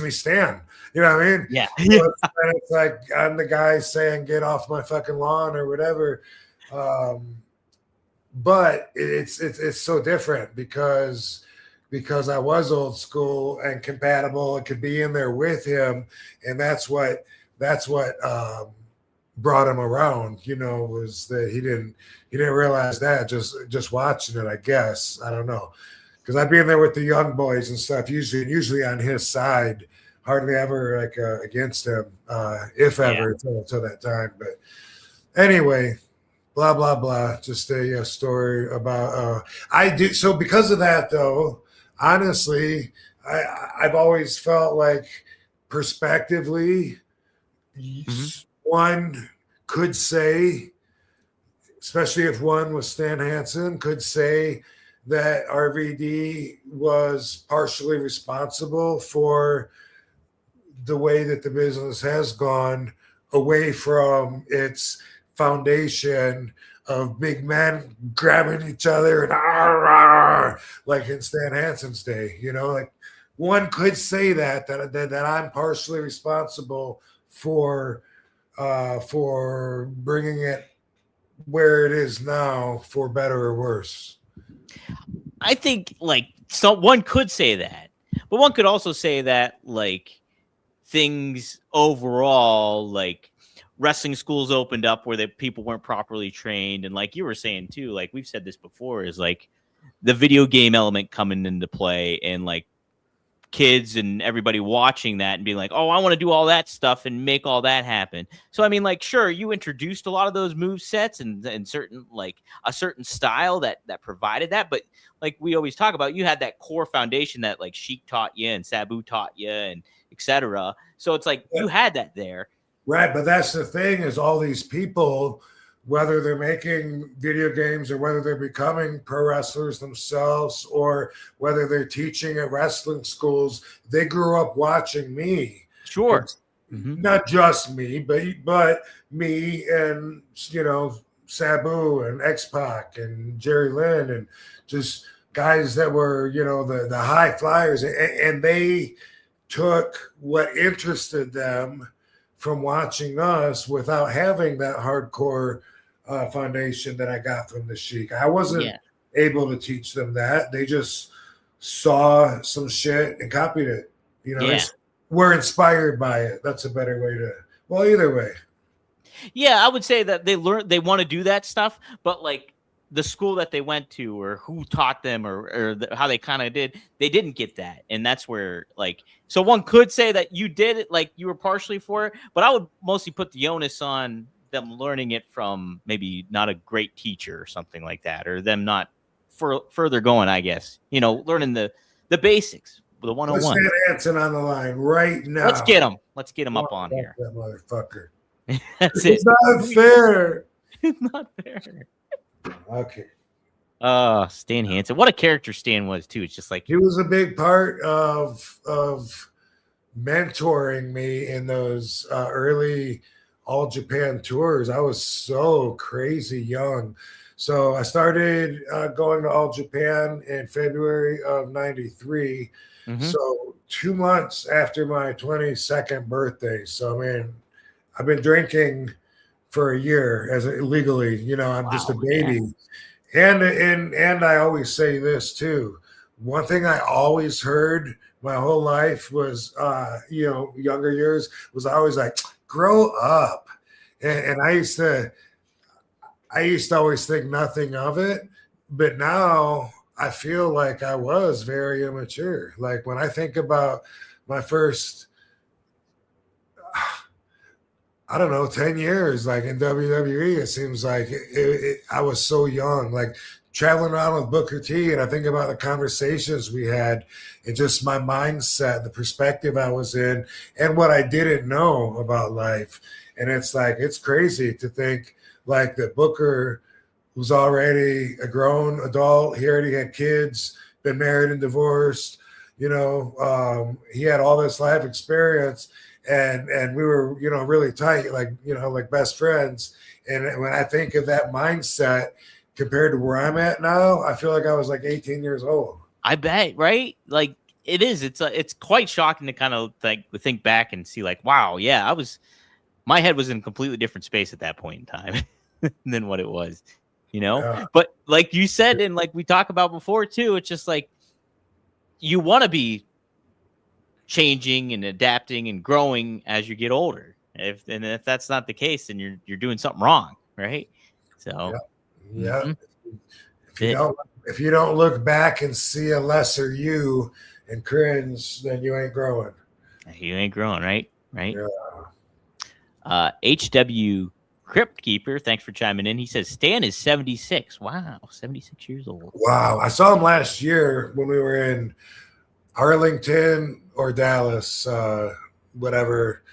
stand. You know what I mean? Yeah. So it's like I'm the guy saying, "Get off my fucking lawn" or whatever. But it's so different because I was old school and compatible and could be in there with him, and that's what brought him around. Was that he didn't realize that just watching it. I guess I don't know, because I'd be in there with the young boys and stuff. Usually on his side. Hardly ever against him, if ever, till that time. But anyway, blah blah blah. Just a story about I do. So because of that, though, honestly, I've always felt like, perspectively, one could say, especially if one was Stan Hansen, could say that RVD was partially responsible for the way that the business has gone away from its foundation of big men grabbing each other and like in Stan Hansen's day. Like one could say that I'm partially responsible for bringing it where it is now, for better or worse. I think one could say that, but one could also say that things overall, like wrestling schools opened up where the people weren't properly trained, and like you were saying too, like we've said this before, is like the video game element coming into play, and like kids and everybody watching that and being like, oh, I want to do all that stuff and make all that happen. So I mean, like, sure, you introduced a lot of those move sets and certain, like a certain style that provided that, but like we always talk about, you had that core foundation that like Sheik taught you and Sabu taught you and etc. So it's like you had that there. Right, but that's the thing, is all these people, whether they're making video games or whether they're becoming pro wrestlers themselves or whether they're teaching at wrestling schools, they grew up watching me. Sure. Not just me, but me and, Sabu and X-Pac and Jerry Lynn and just guys that were, the high flyers, and they took what interested them from watching us without having that hardcore foundation that I got from the Sheik. I wasn't able to teach them that. They just saw some shit and copied it. We're inspired by it. That's a better way to, well, either way. Yeah, I would say that they want to do that stuff, but like the school that they went to or who taught them or how they kind of did, they didn't get that. And that's where so one could say that you did it, like you were partially for it, but I would mostly put the onus on them learning it from maybe not a great teacher or something like that, or them not further going, I guess, learning the basics, the 101. Let's get Hansen on the line right now. Let's get him up on here. That motherfucker. That's it. It's not fair. It's not fair. Okay. Stan Hansen. What a character Stan was too. It's just like he was a big part of mentoring me in those early All Japan tours. I was so crazy young. So I started going to All Japan in February of 93. So 2 months after my 22nd birthday. So I mean, I've been drinking for a year legally, I'm just a baby. Yeah. And I always say this too. One thing I always heard my whole life was, younger years was always like, grow up. And I used to I used to always think nothing of it, but now I feel like I was very immature. Like when I think about my first, I don't know, 10 years like in WWE, it seems like I was so young, like traveling around with Booker T. And I think about the conversations we had and just my mindset, the perspective I was in, and what I didn't know about life. And it's like, it's crazy to think like that Booker was already a grown adult. He already had kids, been married and divorced. He had all this life experience, and we were, really tight, like, like best friends. And when I think of that mindset compared to where I'm at now, I feel like I was like 18 years old. I bet, right? Like it is. It's quite shocking to kind of like think back and see, like, wow, yeah, my head was in a completely different space at that point in time than what it was, Yeah. But like you said, and like we talked about before too, it's just like you want to be changing and adapting and growing as you get older. If that's not the case, then you're doing something wrong, right? So yeah. If you don't look back and see a lesser you and cringe, then you ain't growing. You ain't growing, right? Yeah. HW Crypt Keeper, thanks for chiming in. He says Stan is 76. Wow, 76 years old. Wow. I saw him last year when we were in Arlington or Dallas, whatever,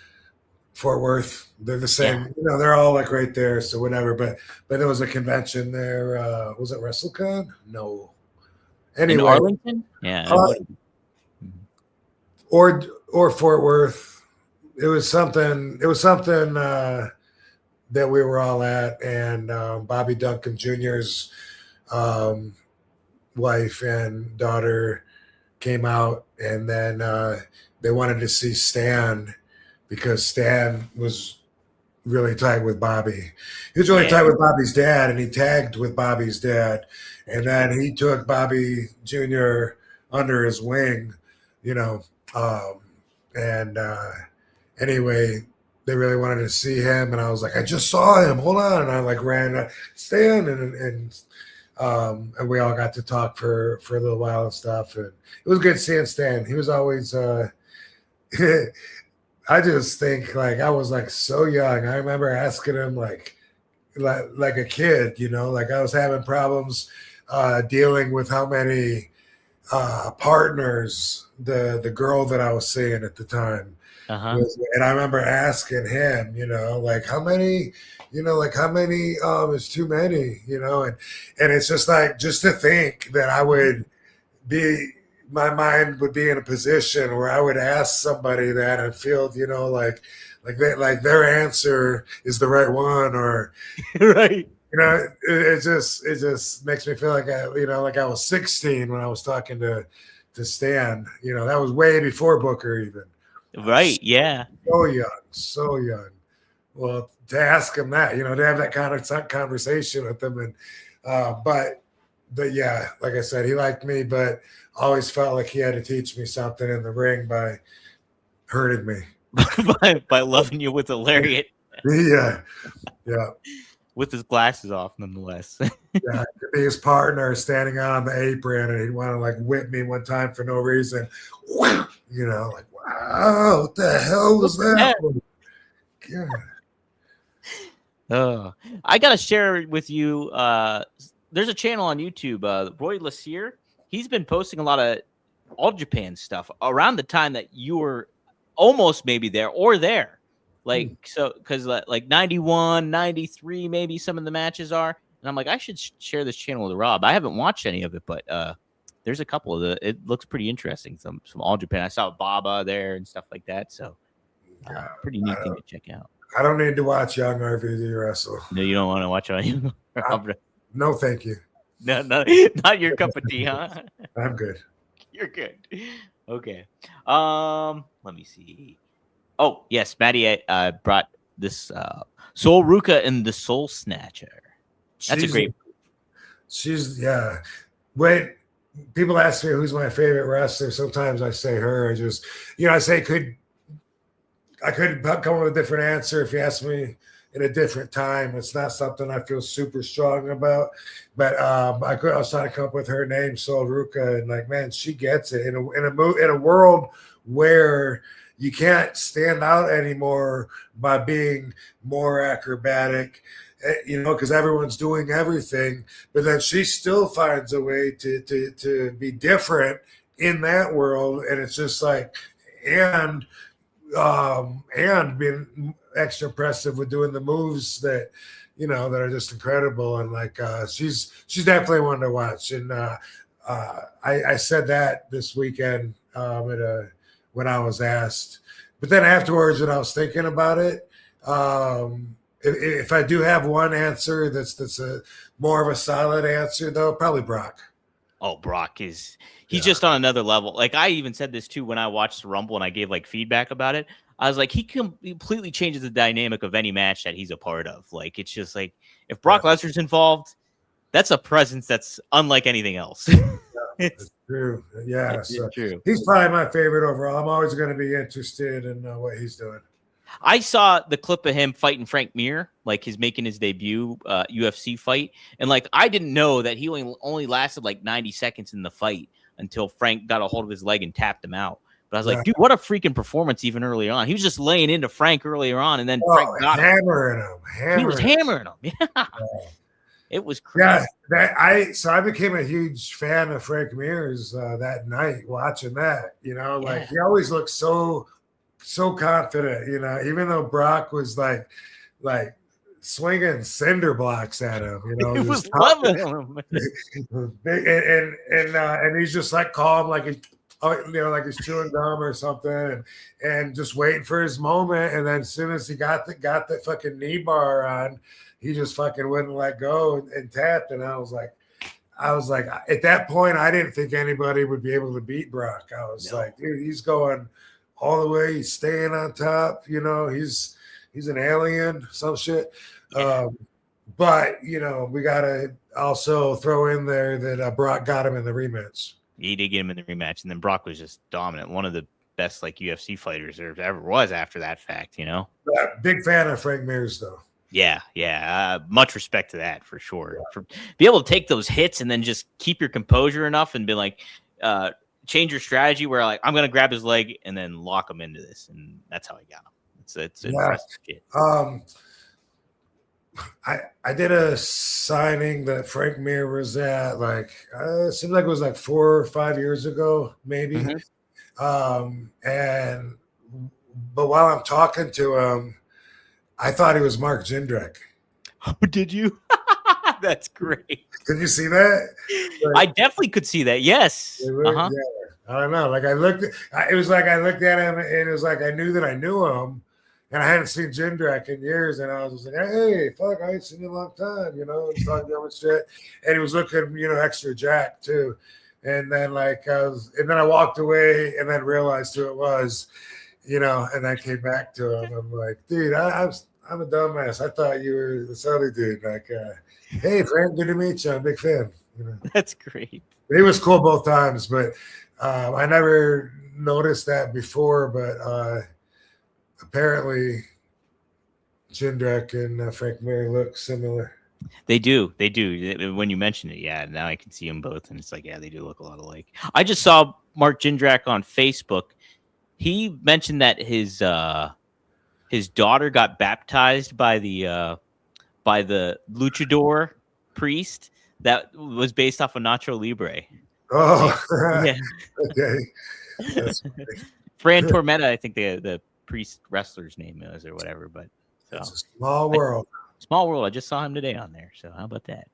Fort Worth. They're the same. Yeah. They're all like right there. So whatever. But there was a convention there. Was it WrestleCon? No. Anyway, in Arlington? Yeah. Or Fort Worth. It was something. It was something that we were all at, and Bobby Duncan Jr.'s wife and daughter came out, and then they wanted to see Stan because Stan was really tight with Bobby. He was really tight with Bobby's dad, and he tagged with Bobby's dad, and then he took Bobby Jr. under his wing, anyway, they really wanted to see him, and I was like, I just saw him. Hold on, and I like ran Stan, and we all got to talk for a little while and stuff, and it was good seeing Stan. He was always. I just think like I was like so young. I remember asking him like a kid, like I was having problems dealing with how many partners the girl that I was seeing at the time. And I remember asking him, like how many is too many, and it's just like, just to think that I would my mind would be in a position where I would ask somebody that and feel, like their answer is the right one, or right. It just makes me feel like I was 16 when I was talking to Stan. That was way before Booker even. Right. Yeah. So young. Well, to ask him that, to have that kind of conversation with him, and but yeah, like I said, he liked me, but always felt like he had to teach me something in the ring by hurting me, by loving you with a lariat. Yeah. With his glasses off, nonetheless. Yeah, his partner standing out on the apron, and he'd want to like whip me one time for no reason. Like, wow, what the hell was that? Yeah. Oh, I gotta share with you. There's a channel on YouTube, Roy Lassier. He's been posting a lot of All Japan stuff around the time that you were almost maybe there or there. Like, so, because like 91, 93, maybe some of the matches are. And I'm like, I should share this channel with Rob. I haven't watched any of it, but there's a couple of it looks pretty interesting. Some All Japan. I saw Baba there and stuff like that. So pretty neat thing to check out. I don't need to watch young RVD wrestle. No, you don't want to watch on you. No, thank you. No, not your cup of tea, huh? I'm good. You're good. Okay. Let me see. Oh, yes, Maddie brought this Soul Ruka and the Soul Snatcher. That's a great. Yeah. When people ask me who's my favorite wrestler, sometimes I say her. I just, I say I could come up with a different answer if you ask me in a different time. It's not something I feel super strong about. But I was trying to come up with her name, Sol Ruka, and like, man, she gets it in a world where you can't stand out anymore by being more acrobatic, because everyone's doing everything. But then she still finds a way to be different in that world, and it's just like, and being extra impressive with doing the moves that that are just incredible. And like she's definitely one to watch. And I said that this weekend when I was asked, but then afterwards when I was thinking about it, if I do have one answer that's a more of a solid answer, though, probably Brock. Oh, Brock he's just on another level. Like I even said this too when I watched the Rumble and I gave like feedback about it. I was like, he completely changes the dynamic of any match that he's a part of. Like it's just like if Brock Lesnar's involved, that's a presence that's unlike anything else. It's true. Yeah, it's true. He's probably my favorite overall. I'm always going to be interested in what he's doing. I saw the clip of him fighting Frank Mir, like he's making his debut UFC fight. And like, I didn't know that he only lasted like 90 seconds in the fight until Frank got a hold of his leg and tapped him out. But I was like, dude, what a freaking performance even early on. He was just laying into Frank earlier on, and then Frank got him. He was hammering him. Yeah. It was crazy. Yeah, I became a huge fan of Frank Mir's that night watching that. Like he always looked so confident, even though Brock was like swinging cinder blocks at him, he was loving him. and he's just like calm, like he's chewing gum or something, and just waiting for his moment. And then as soon as he got the fucking knee bar on, he just fucking wouldn't let go and tapped. And I was like, at that point, I didn't think anybody would be able to beat Brock. I was like, dude, he's going all the way. He's staying on top. He's an alien, some shit. Yeah. But we gotta also throw in there that Brock got him in the rematch. He did get him in the rematch, and then Brock was just dominant. One of the best like UFC fighters there ever was after that fact. Yeah, big fan of Frank Mir's though. Yeah. Much respect to that for sure. Yeah. For be able to take those hits and then just keep your composure enough and be like, change your strategy where like I'm gonna grab his leg and then lock him into this, and that's how I got him. It's impressive shit. I did a signing that Frank Mir was at like it seemed like it was like 4 or 5 years ago, maybe. Mm-hmm. But while I'm talking to him, I thought he was Mark Jindrak. Oh, did you? That's great. Could you see that? I definitely could see that. Yes. Yeah. I don't know. Like it was like I looked at him and it was like I knew that I knew him, and I hadn't seen Jindrak in years, and I was just like, hey, fuck, I ain't seen you in a long time, He's talking about shit, and he was looking, extra jacked too. And then and then I walked away and then realized who it was, and I came back to him. I'm like, dude, I'm a dumbass. I thought you were the Saudi dude. Like, hey, Frank, good to meet you. I'm a big fan. That's great. He was cool both times, but I never noticed that before. But apparently, Jindrak and Frank Mir look similar. They do. When you mention it, yeah. Now I can see them both, and it's like, yeah, they do look a lot alike. I just saw Mark Jindrak on Facebook. He mentioned that his daughter got baptized by the luchador priest that was based off of Nacho Libre. Oh, yeah. Okay. That's funny. Fran Tormenta, I think the priest wrestler's name is or whatever. But it's a small world. Small world. I just saw him today on there. So how about that?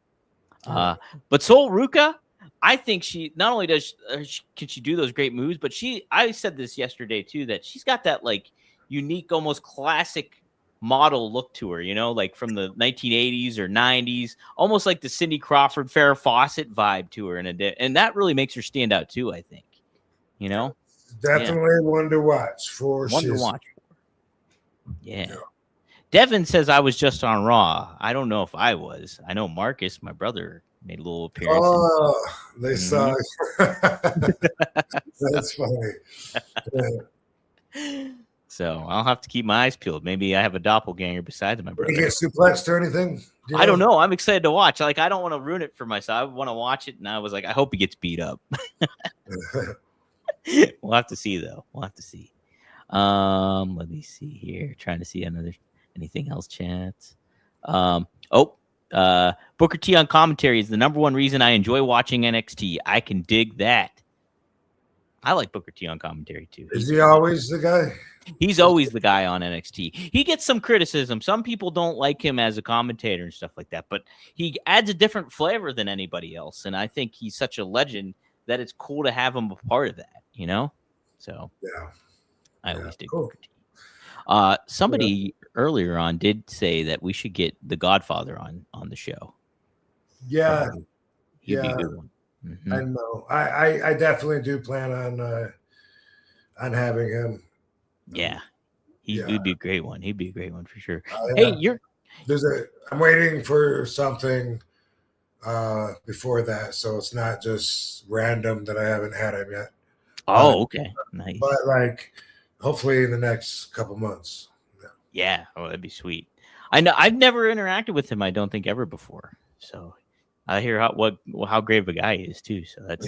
But Sol Ruka, I think she not only can she do those great moves, but I said this yesterday too, that she's got that like unique, almost classic model look to her, like from the 1980s or 90s, almost like the Cindy Crawford, Farrah Fawcett vibe to her, and that really makes her stand out too. I think, definitely one to watch for. One to watch. Yeah. Devin says I was just on Raw. I don't know if I was. I know Marcus, my brother, made a little appearance. Oh, they saw it. That's funny. Yeah. So I'll have to keep my eyes peeled. Maybe I have a doppelganger besides my Did brother. he get suplexed or anything? I don't know. I'm excited to watch. Like, I don't want to ruin it for myself. I want to watch it, and I was like, I hope he gets beat up. We'll have to see, though. We'll have to see. Let me see here. Trying to see anything else, chats. Booker T on commentary is the number one reason I enjoy watching NXT. I can dig that. I like Booker T on commentary too. Is he always the guy? He's always the guy on NXT. He gets some criticism. Some people don't like him as a commentator and stuff like that, but he adds a different flavor than anybody else. And I think he's such a legend that it's cool to have him a part of that, you know? So yeah, I always dig cool. Booker T. Somebody earlier on did say that we should get the Godfather on the show. Yeah. He'd be a good one. Mm-hmm. I know. I definitely do plan on having him. Yeah. He'd be a great one. He'd be a great one for sure. Yeah. Hey, I'm waiting for something before that, so it's not just random that I haven't had him yet. Oh, okay. Nice. But like hopefully in the next couple months. Yeah. Oh, that'd be sweet. I know I've never interacted with him, I don't think, ever before. So I hear how great of a guy he is too. So that's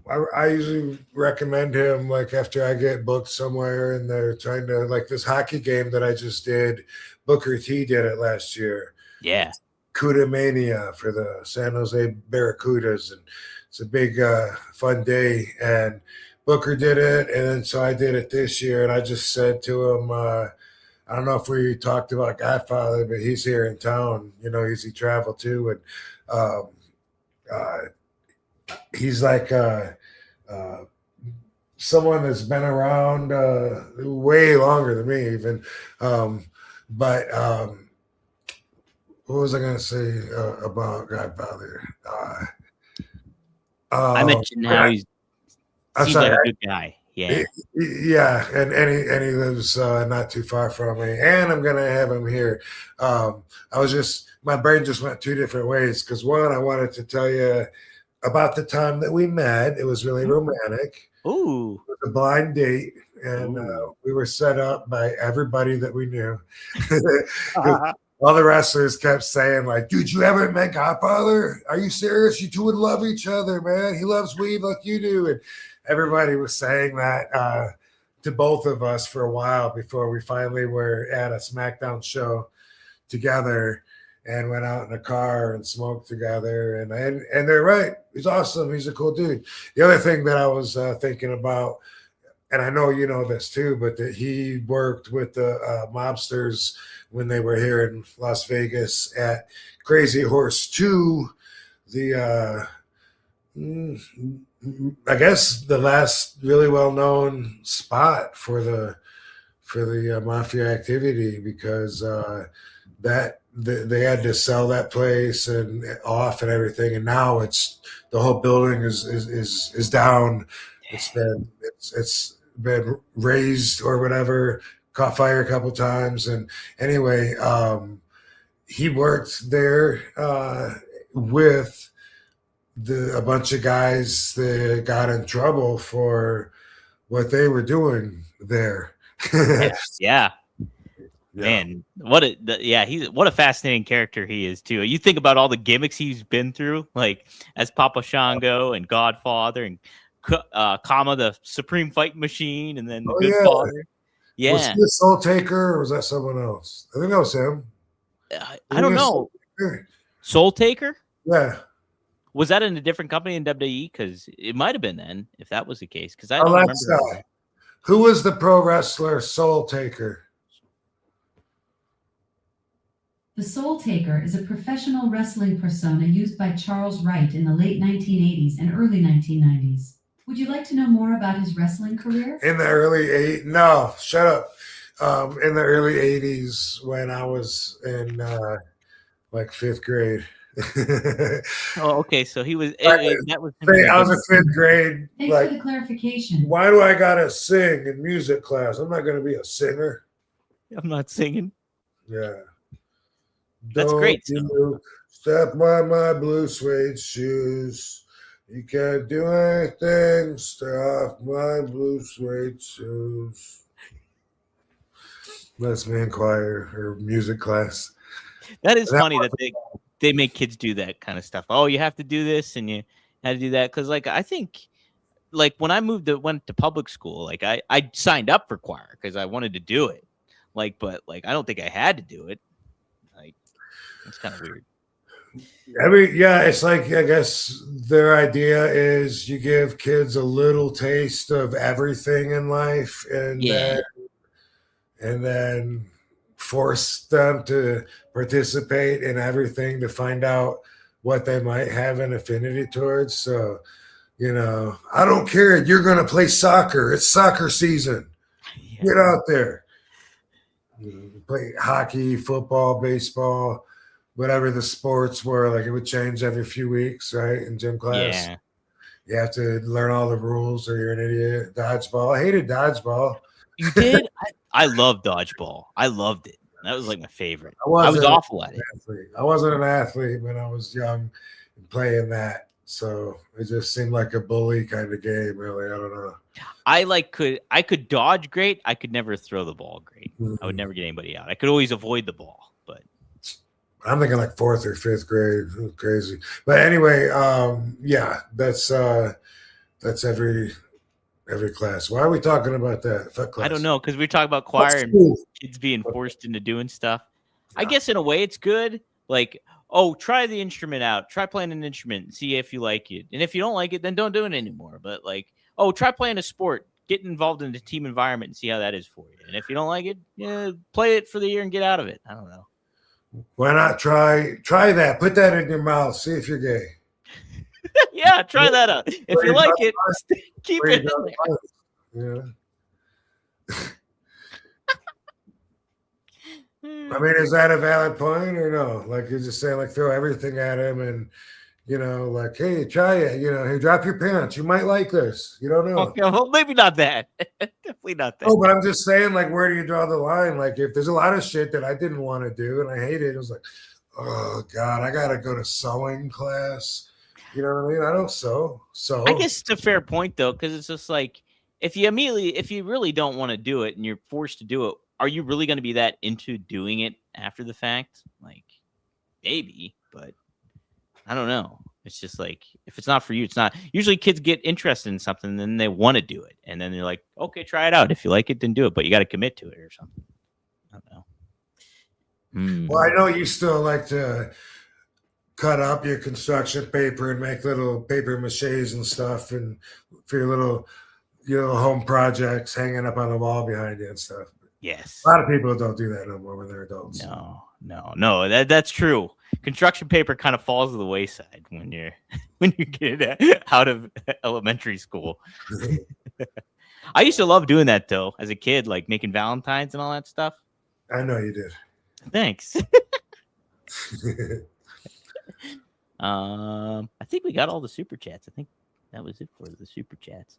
I usually recommend him like after I get booked somewhere and they're trying to like this hockey game that I just did. Booker T did it last year. Yeah. Cuda Mania for the San Jose Barracudas, and it's a big fun day. And Booker did it, and then so I did it this year. And I just said to him, I don't know if we talked about Godfather, but he's here in town. You know, he traveled too, and he's like someone that's been around way longer than me, even. But what was I going to say about Godfather? I mentioned how he's seems like a good guy. Yeah. Yeah, and he lives not too far from me, and I'm gonna have him here. My brain just went two different ways because one, I wanted to tell you about the time that we met. It was really romantic. Ooh, it was a blind date, and we were set up by everybody that we knew. All the wrestlers kept saying, like, dude, you haven't met Godfather? Are you serious? You two would love each other, man. He loves weed like you do. And everybody was saying that to both of us for a while before we finally were at a SmackDown show together and went out in a car and smoked together. And they're right. He's awesome. He's a cool dude. The other thing that I was thinking about, and I know you know this too, but that he worked with the mobsters when they were here in Las Vegas at Crazy Horse 2, I guess the last really well-known spot for the mafia activity, because that they had to sell that place and off and everything, and now it's the whole building is down. It's been raised or whatever, caught fire a couple times, and anyway, he worked there with a bunch of guys that got in trouble for what they were doing there. Yeah. Man, what a fascinating character he is too. You think about all the gimmicks he's been through, like as Papa Shango and Godfather and Kama, the Supreme Fight Machine, and then the Good Father. Yeah, was he a Soul Taker or was that someone else? I think that was him. I don't know. Soul Taker? Yeah. Was that in a different company in WWE? Because it might have been then, if that was the case. Because I don't remember. Who was the pro wrestler Soul Taker? The Soul Taker is a professional wrestling persona used by Charles Wright in the late 1980s and early 1990s. Would you like to know more about his wrestling career? In the early 80s? No, shut up. In the early 80s when I was in like fifth grade. Oh, okay. So he was. That was. I was in fifth grade. Thanks for the clarification. Why do I gotta sing in music class? I'm not gonna be a singer. I'm not singing. Yeah. That's great. You step by my blue suede shoes. You can't do anything. Stay off my blue suede shoes. That's me in choir or music class. That is And that funny that they make kids do that kind of stuff. Oh, you have to do this and you had to do that because, like, I think, like, when I went to public school, like, I signed up for choir because I wanted to do it. Like, but like, I don't think I had to do it. Like, it's kind of weird. yeah, it's like, I guess their idea is you give kids a little taste of everything in life, and Yeah. then force them to participate in everything to find out what they might have an affinity towards. So, I don't care. You're going to play soccer. It's soccer season. Yeah. Get out there. Play hockey, football, baseball, whatever the sports were. Like, it would change every few weeks, right? In gym class. Yeah. You have to learn all the rules or you're an idiot. Dodgeball. I hated dodgeball. You did? I love dodgeball. I loved it. That was like my favorite. I was wasn't awful at it. I wasn't an athlete when I was young playing that. So it just seemed like a bully kind of game, really. I don't know. I could dodge great. I could never throw the ball great. I would never get anybody out. I could always avoid the ball, but I'm thinking like 4th or 5th grade. Crazy. But anyway, yeah, that's every class. Why are we talking about that? Fuck class. I don't know, because we talk about choir and kids being forced into doing stuff. I guess in a way it's good. Like, oh, try the instrument out. Try playing an instrument and see if you like it. And if you don't like it, then don't do it anymore. But like, oh, try playing a sport. Get involved in the team environment and see how that is for you. And if you don't like it, play it for the year and get out of it. I don't know. Why not try that? Put that in your mouth. See if you're gay. Yeah, try that out. If you like it, keep it in there. Yeah. I mean, is that a valid point or no? Like, you're just saying, like, throw everything at him and, like, hey, try it. Hey, drop your pants. You might like this. You don't know. Okay, well, maybe not that. Definitely not that. Oh, but I'm just saying, like, where do you draw the line? Like, if there's a lot of shit that I didn't want to do and I hated it was like, oh, God, I got to go to sewing class. You know what I mean? I don't sew. So I guess it's a fair point, though, because it's just like, if you really don't want to do it and you're forced to do it, are you really going to be that into doing it after the fact? Like, maybe, but I don't know. It's just like, if it's not for you, it's not. Usually kids get interested in something and then they want to do it. And then they're like, okay, try it out. If you like it, then do it. But you got to commit to it or something. I don't know. Well, I know you still like to cut up your construction paper and make little paper maches and stuff, and for your little home projects hanging up on the wall behind you and stuff. Yes. A lot of people don't do that no more when they're adults. No. That's true. Construction paper kind of falls to the wayside when you're getting out of elementary school. I used to love doing that though as a kid, like making Valentines and all that stuff. I know you did. Thanks. I think we got all the super chats. I think that was it for the super chats.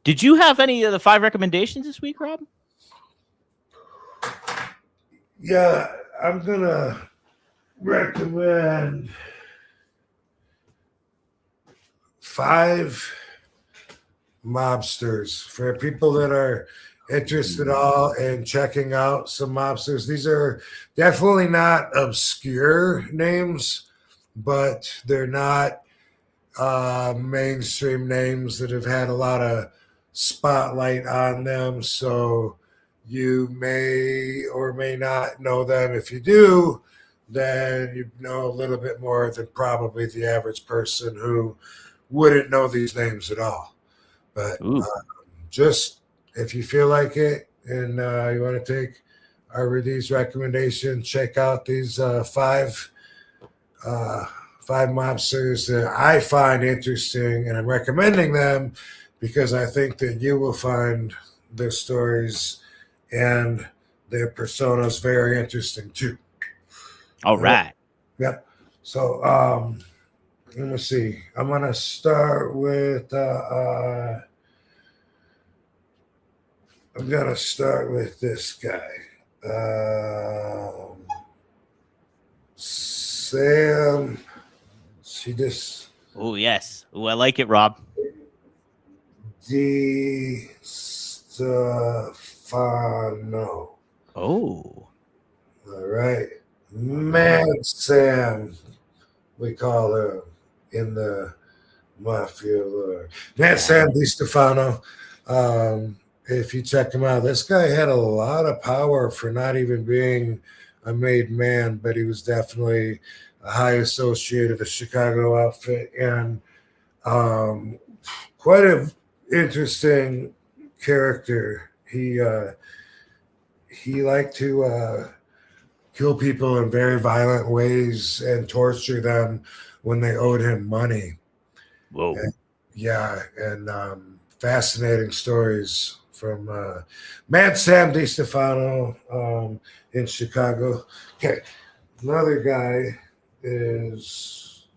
Did you have any of the 5 recommendations this week, Rob? Yeah, I'm gonna recommend 5 mobsters for people that are interested all in checking out some mobsters. These are definitely not obscure names, but they're not mainstream names that have had a lot of spotlight on them. So you may or may not know them. If you do, then you know a little bit more than probably the average person who wouldn't know these names at all. But just if you feel like it and you want to take RVD's recommendation, check out these 5 mobsters that I find interesting, and I'm recommending them because I think that you will find their stories and their personas very interesting too. All right. Yep. So let me see. I'm gonna start with this guy. Sam. See this? Oh, yes. Oh, I like it, Rob. Di Stefano. Oh. All right. Man Sam, we call him in the mafia lore. Man Sam Di Stefano. If you check him out, this guy had a lot of power for not even being a made man, but he was definitely a high associate of the Chicago outfit and quite an interesting character. He liked to kill people in very violent ways and torture them when they owed him money. Whoa. And fascinating stories from Mad Sam Di Stefano in Chicago. Okay, another guy is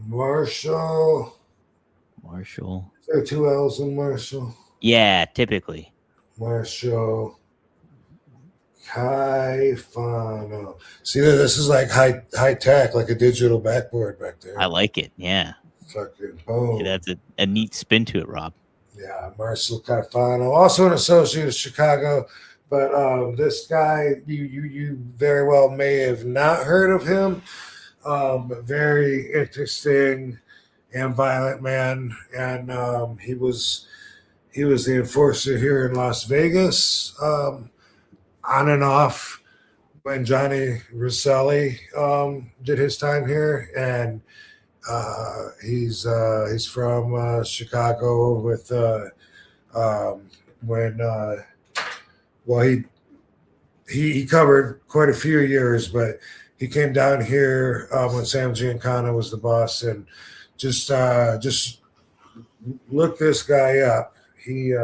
Marshall. Marshall. Is there two L's in Marshall? Yeah, typically. Marshall Caifano. See, this is like high tech, like a digital backboard back there. I like it. Yeah. Fucking boom. Yeah, that's a neat spin to it, Rob. Yeah, Marshall Caifano, also an associate of Chicago, but this guy, you very well may have not heard of him. Very interesting and violent man, and he was the enforcer here in Las Vegas, on and off when Johnny Rosselli did his time here, and he's from Chicago with he covered quite a few years, but he came down here when Sam Giancana was the boss, and just look this guy up. He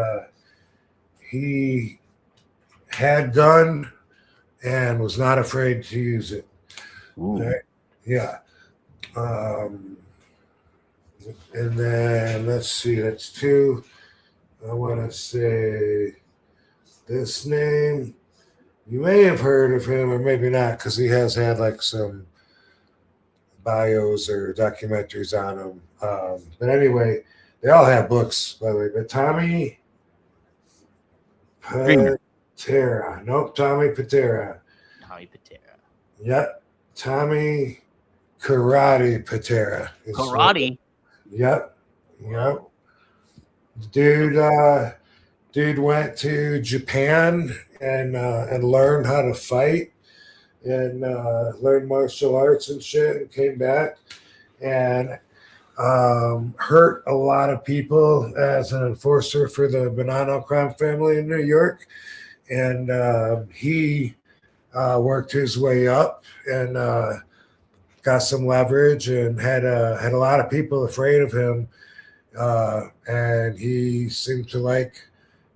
had gun and was not afraid to use it. Right? Yeah. And then let's see, that's two. I want to say this name. You may have heard of him or maybe not, because he has had like some bios or documentaries on him. But anyway, they all have books, by the way. But Tommy Patera. Nope, Tommy Patera. Tommy Patera. Yep. Tommy Karate Patera. Karate? Yep. Dude went to Japan and learned how to fight and learned martial arts and shit, and came back and hurt a lot of people as an enforcer for the Bonanno crime family in New York. And he worked his way up and got some leverage and had a lot of people afraid of him. And he seemed to like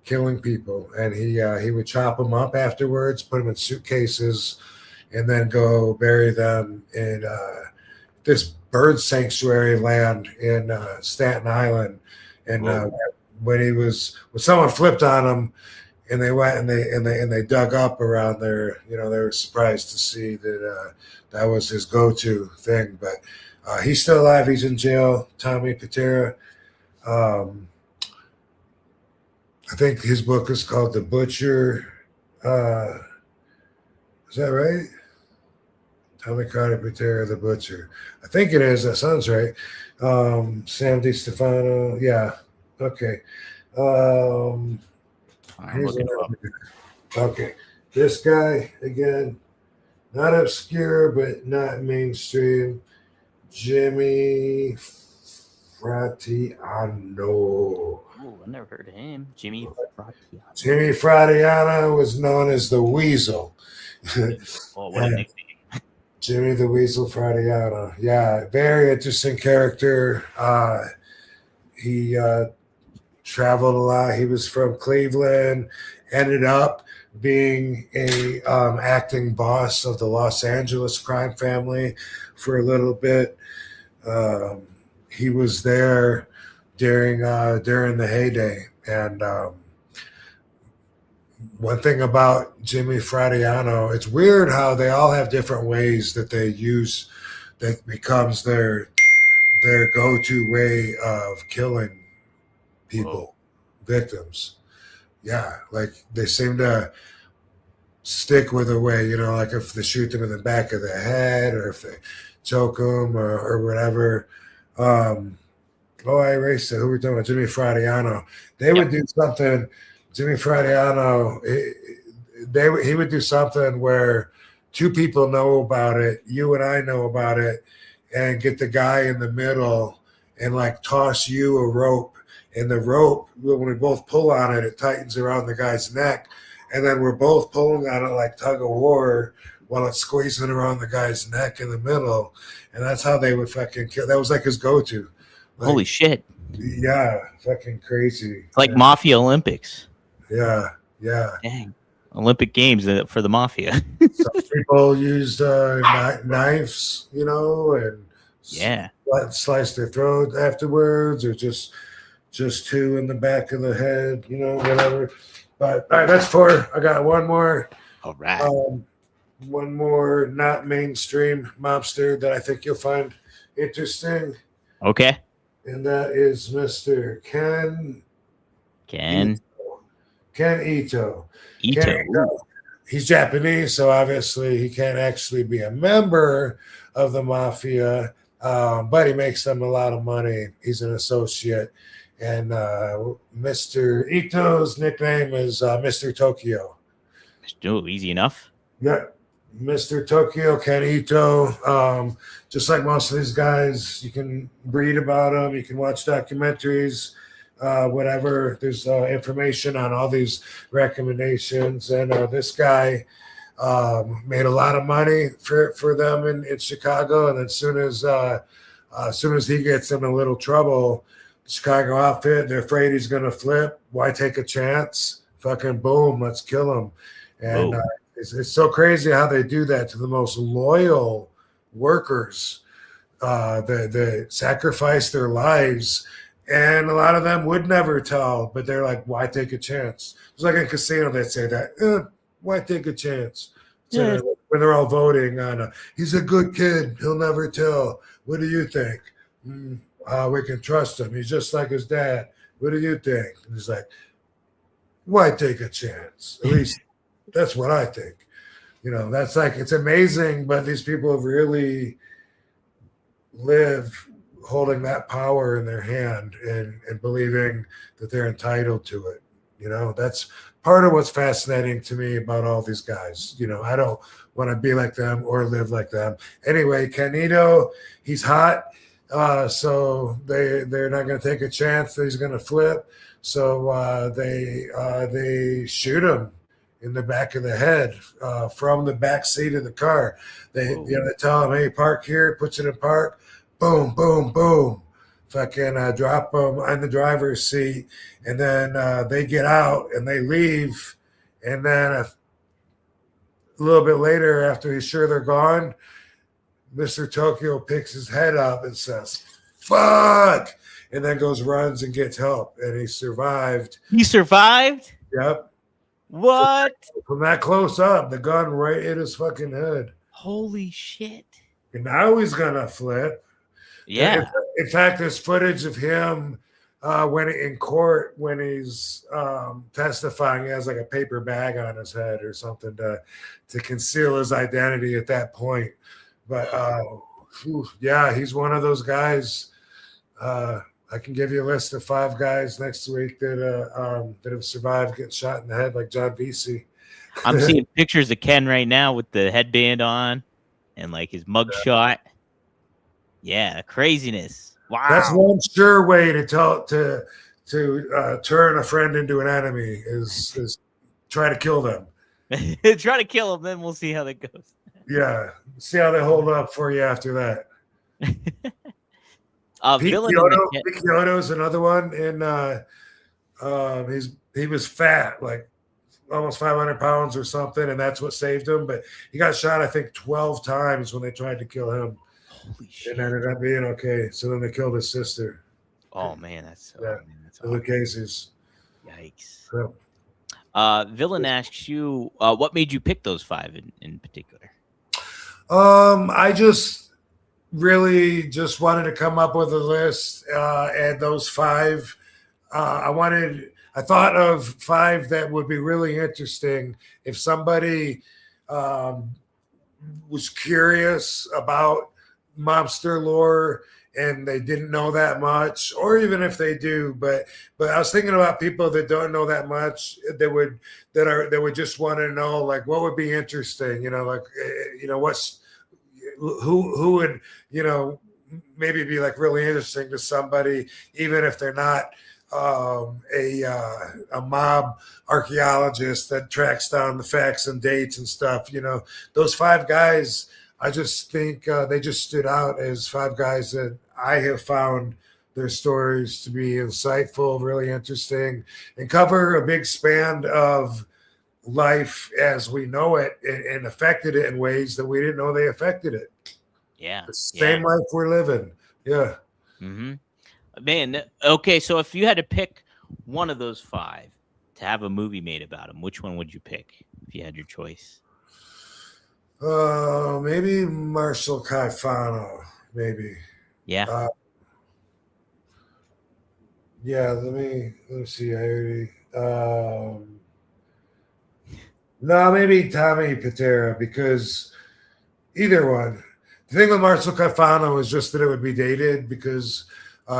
killing people. And he would chop them up afterwards, put them in suitcases, and then go bury them in this bird sanctuary land in Staten Island. And when someone flipped on him, and they went and they dug up around there, they were surprised to see that that was his go-to thing. But he's still alive. He's in jail. Tommy Patera. I think his book is called The Butcher. Is that right? Tommy Carter Patera, The Butcher. I think it is. That sounds right. Sam Di Stefano. Yeah. Okay. I'm looking him up. Okay. This guy, again, not obscure, but not mainstream. Jimmy Fratiano. Oh, I never heard of him. Jimmy Fratiano. Jimmy Fratiano was known as the Weasel. Oh, what a nickname. Jimmy the Weasel Fratiano. Yeah, very interesting character. He traveled a lot. He was from Cleveland, ended up being a acting boss of the Los Angeles crime family for a little bit. He was there during the heyday. And one thing about Jimmy Fratiano, it's weird how they all have different ways that they use that becomes their their go-to way of killing people, victims. Yeah, like they seem to stick with a way, like if they shoot them in the back of the head or if they choke them or whatever. I erased it. Who were we talking about? Jimmy Fradiano. They would do something. Jimmy Fradiano, he would do something where two people know about it, you and I know about it, and get the guy in the middle and like toss you a rope. And the rope, when we both pull on it, it tightens around the guy's neck. And then we're both pulling on it like tug of war while it's squeezing around the guy's neck in the middle. And that's how they would fucking kill. That was like his go-to. Like, holy shit. Yeah, fucking crazy. It's like Mafia Olympics. Yeah. Dang. Olympic Games for the Mafia. Some people used knives, and slice their throat afterwards, or just two in the back of the head, whatever. But all right, that's 4. I got one more. All right. One more not mainstream mobster that I think you'll find interesting. Okay. And that is Mr. Ken Ito. He's Japanese, so obviously he can't actually be a member of the mafia, but he makes them a lot of money. He's an associate. And Mr. Ito's nickname is Mr. Tokyo. Oh, easy enough. Yeah. Mr. Tokyo, Ken Ito. Just like most of these guys, you can read about them. You can watch documentaries, whatever. There's information on all these recommendations. And this guy made a lot of money for them in Chicago. And as soon as he gets in a little trouble, Chicago outfit, they're afraid he's going to flip. Why take a chance? Fucking boom, let's kill him. And it's so crazy how they do that to the most loyal workers that sacrifice their lives. And a lot of them would never tell, but they're like, why take a chance? It's like in a casino, they'd say that, why take a chance? So when they're all voting on, he's a good kid, he'll never tell. What do you think? We can trust him. He's just like his dad. What do you think? And he's like, why take a chance? At least that's what I think. That's like, it's amazing, but these people really live holding that power in their hand and believing that they're entitled to it. That's part of what's fascinating to me about all these guys. I don't want to be like them or live like them. Anyway, Canito, he's hot. So they're not going to take a chance that he's going to flip. So they shoot him in the back of the head from the back seat of the car. They tell him, hey, park here, puts it in park. Boom, boom, boom. Fucking drop him on the driver's seat. And then they get out and they leave. And then a little bit later, after he's sure they're gone, Mr. Tokyo picks his head up and says, fuck, and then runs and gets help. And he survived. He survived? Yep. What? From that close up, the gun right in his fucking head. Holy shit. And now he's going to flip. Yeah. In fact, there's footage of him when in court, when he's testifying. He has like a paper bag on his head or something to conceal his identity at that point. But he's one of those guys. I can give you a list of 5 guys next week that have survived getting shot in the head, like John Vesey. I'm seeing pictures of Ken right now with the headband on and like his mug shot. Yeah, craziness. Wow. That's one sure way to turn a friend into an enemy is try to kill them. Try to kill them, then we'll see how that goes. Yeah, see how they hold up for you after that. Pete Kyoto's another one, and he was fat, like almost 500 pounds or something, and that's what saved him. But he got shot, I think, 12 times when they tried to kill him. Holy shit! And ended up being okay. So then they killed his sister. Oh man, that's the cases. Yikes. Yeah. Villain asks you, what made you pick those 5 in particular? I just really just wanted to come up with a list, and those five. I thought of five that would be really interesting if somebody um, was curious about mobster lore and they didn't know that much, or even if they do. But I was thinking about people that don't know that much that would just want to know, like, what would be interesting, like, what's who would, maybe be like really interesting to somebody, even if they're not a mob archaeologist that tracks down the facts and dates and stuff. Those five guys, I just think they just stood out as five guys that I have found their stories to be insightful, really interesting, and cover a big span of life as we know it, and affected it in ways that we didn't know they affected it. Yeah. The same life we're living. Yeah. Mm-hmm. Man, okay, so if you had to pick one of those five to have a movie made about him, which one would you pick if you had your choice? Maybe Marshall Caifano, maybe. Yeah. Yeah, let me see. I already no, maybe Tommy Patera, because either one. The thing with Marshall Caifano is just that it would be dated because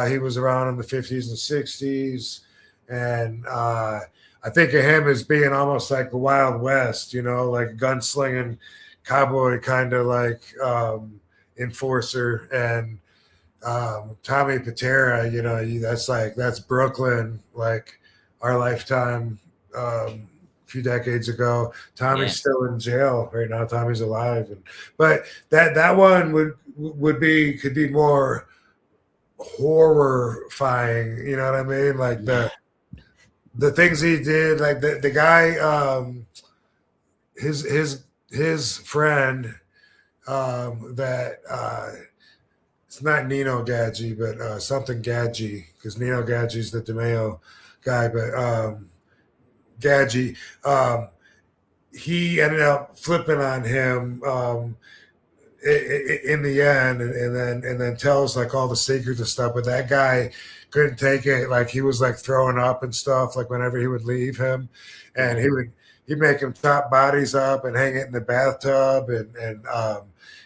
he was around in the 50s and 60s. And I think of him as being almost like the Wild West, like gunslinging cowboy kind of like enforcer. And Tommy Patera, that's Brooklyn, like our lifetime a few decades ago. Tommy's still in jail right now. Tommy's alive. But that one could be more horrifying, you know what I mean? Like the things he did, like the guy, his friend, that it's not Nino Gadji, but something Gadji, because Nino Gadji's the DeMeo guy, but Gadji, he ended up flipping on him in the end, and then tells like all the secrets and stuff. But that guy couldn't take it. Like he was like throwing up and stuff. Like whenever he would leave him, and he'd make him chop bodies up and hang it in the bathtub. And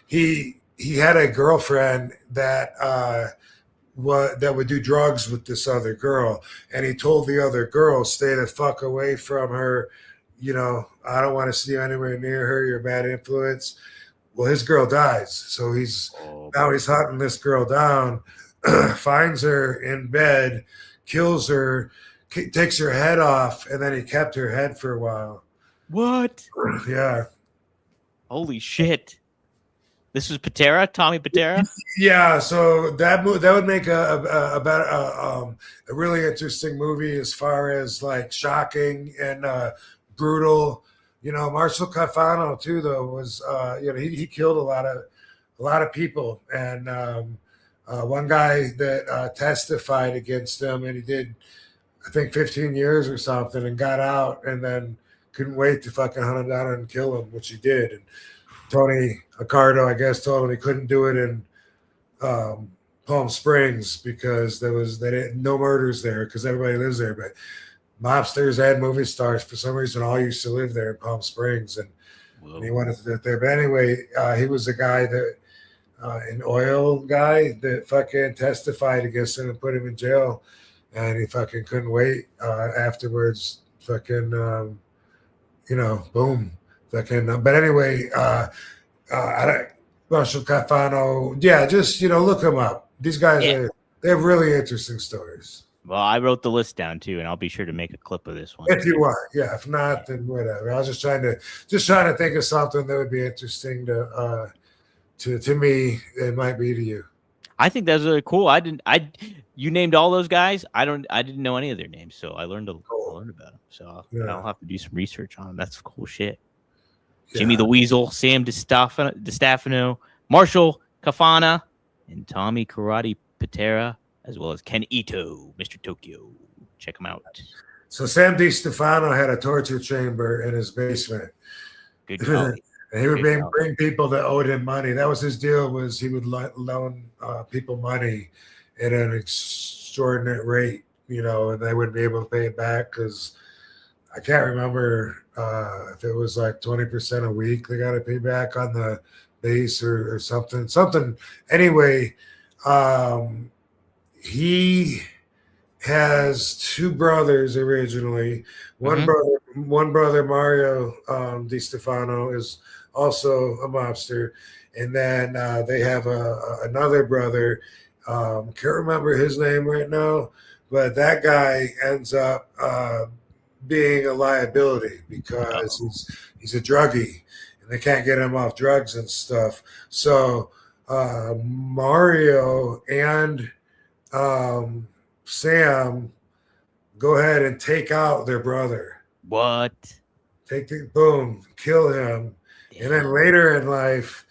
he had a girlfriend that that would do drugs with this other girl, and he told the other girl, "Stay the fuck away from her. I don't want to see you anywhere near her. You're a bad influence." Well, his girl dies, so he's hunting this girl down, finds her in bed, kills her, takes her head off, and then he kept her head for a while. What? Yeah. Holy shit! This was Patera, Tommy Patera. Yeah, so that would make a really interesting movie as far as like shocking and brutal. Marshall Caifano too, though, was he killed a lot of people, and one guy that testified against him, and he did, I think, 15 years or something, and got out, and then couldn't wait to fucking hunt him down and kill him, which he did. And Tony Accardo, I guess, told him he couldn't do it in Palm Springs because no murders there because everybody lives there, but mobsters and movie stars, for some reason, all used to live there in Palm Springs, and he wanted to do it there. But anyway, he was the guy that, an oil guy that fucking testified against him and put him in jail, and he fucking couldn't wait afterwards. Fucking, boom. Fucking, but anyway, Marshall Caifano, yeah, just, look them up. These guys, they have really interesting stories. Well, I wrote the list down too, and I'll be sure to make a clip of this one. If you want, yeah. If not, then whatever. I was just trying to think of something that would be interesting to me. It might be to you. I think that's really cool. You named all those guys. I didn't know any of their names, so I learned about them. So I'll have to do some research on them. That's cool shit. Yeah. Jimmy the Weasel, Sam DiStefano, Marshall Caifano, and Tommy Karate Patera, as well as Ken Ito, Mr. Tokyo. Check him out. So Sam DiStefano had a torture chamber in his basement. Good call. And he would Good bring people that owed him money. That was his deal. Was he would loan people money at an extraordinary rate, and they wouldn't be able to pay it back because I can't remember if it was like 20% a week they got to pay back on the base or something. Anyway, he has two brothers originally. One brother, Mario Di Stefano, is also a mobster, and then they have another brother. Can't remember his name right now, but that guy ends up being a liability because he's a druggie, and they can't get him off drugs and stuff. So Mario and Sam go ahead and take out their brother. What? Kill him. Damn. And then later in life,